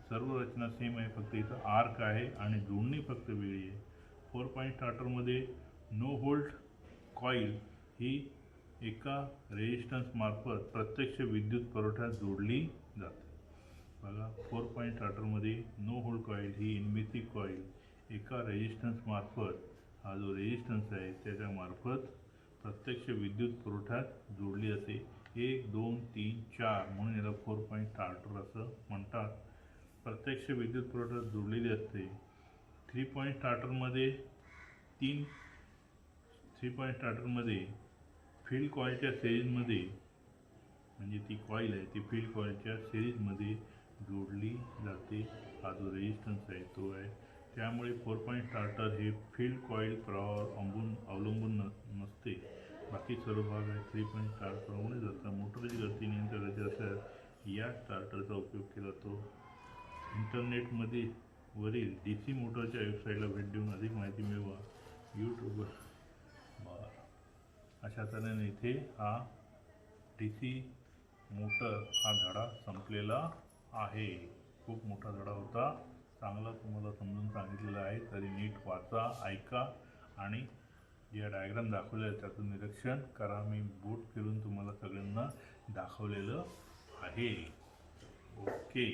Speaker 1: सर्व रचना सेम आहे, फक्त इथं आर्क आहे आणि जोडणी फक्त वेगळी आहे. 4 पॉईंट स्टार्टरमध्ये नो होल्ड कॉईल ही एका रेजिस्टन्स मार्फत प्रत्यक्ष विद्युत पुरवठ्यात जोडली जाते. बघा, 4 पॉईंट स्टार्टरमध्ये नो होल्ड कॉईल ही NVC कॉईल एका रेजिस्टन्स मार्फत, हा जो रेजिस्टन्स आहे त्याच्या मार्फत प्रत्यक्ष विद्युत पुरवठ्यात जोडली जाते. 1, 2, 3, 4 म्हणून याला 4 पॉईंट स्टार्टर असं म्हणतात. प्रत्यक्ष विद्युत पुरवठ्यात जोडलेली असते. 3 पॉईंट स्टार्टरमध्ये फील्ड कॉईलच्या सिरीजमध्ये, म्हणजे ती कॉईल आहे ती फील्ड कॉईलच्या सिरीजमध्ये जोडली जाते. हा जो रेजिस्टन्स आहे तो आहे. त्यामुळे 4 पॉईंट स्टार्टर हे फील्ड कॉईल प्रवाहावर अवलंबून नसते. बाकी सर्व भाग आहे 3 पॉईंट स्टार्टरमुळे जातात. मोटरची गती नियंत्रित करायची असल्यास या स्टार्टरचा उपयोग केला जातो. इंटरनेटमध्ये वरील DC मोटरच्या वेबसाईटला भेट देऊन अधिक माहिती मिळवा. यूट्यूबवर अशा तऱ्हेने इथे हा DC मोटर हा धडा संपलेला आहे. खूप मोठा धडा होता, चांगला तुम्हाला समजून सांगितलेला आहे. तरी नीट वाचा, ऐका आणि जे डायग्राम दाखवले आहे त्याचं निरीक्षण करा. मी बोट फिरून तुम्हाला सगळ्यांना दाखवलेलं आहे. ओके.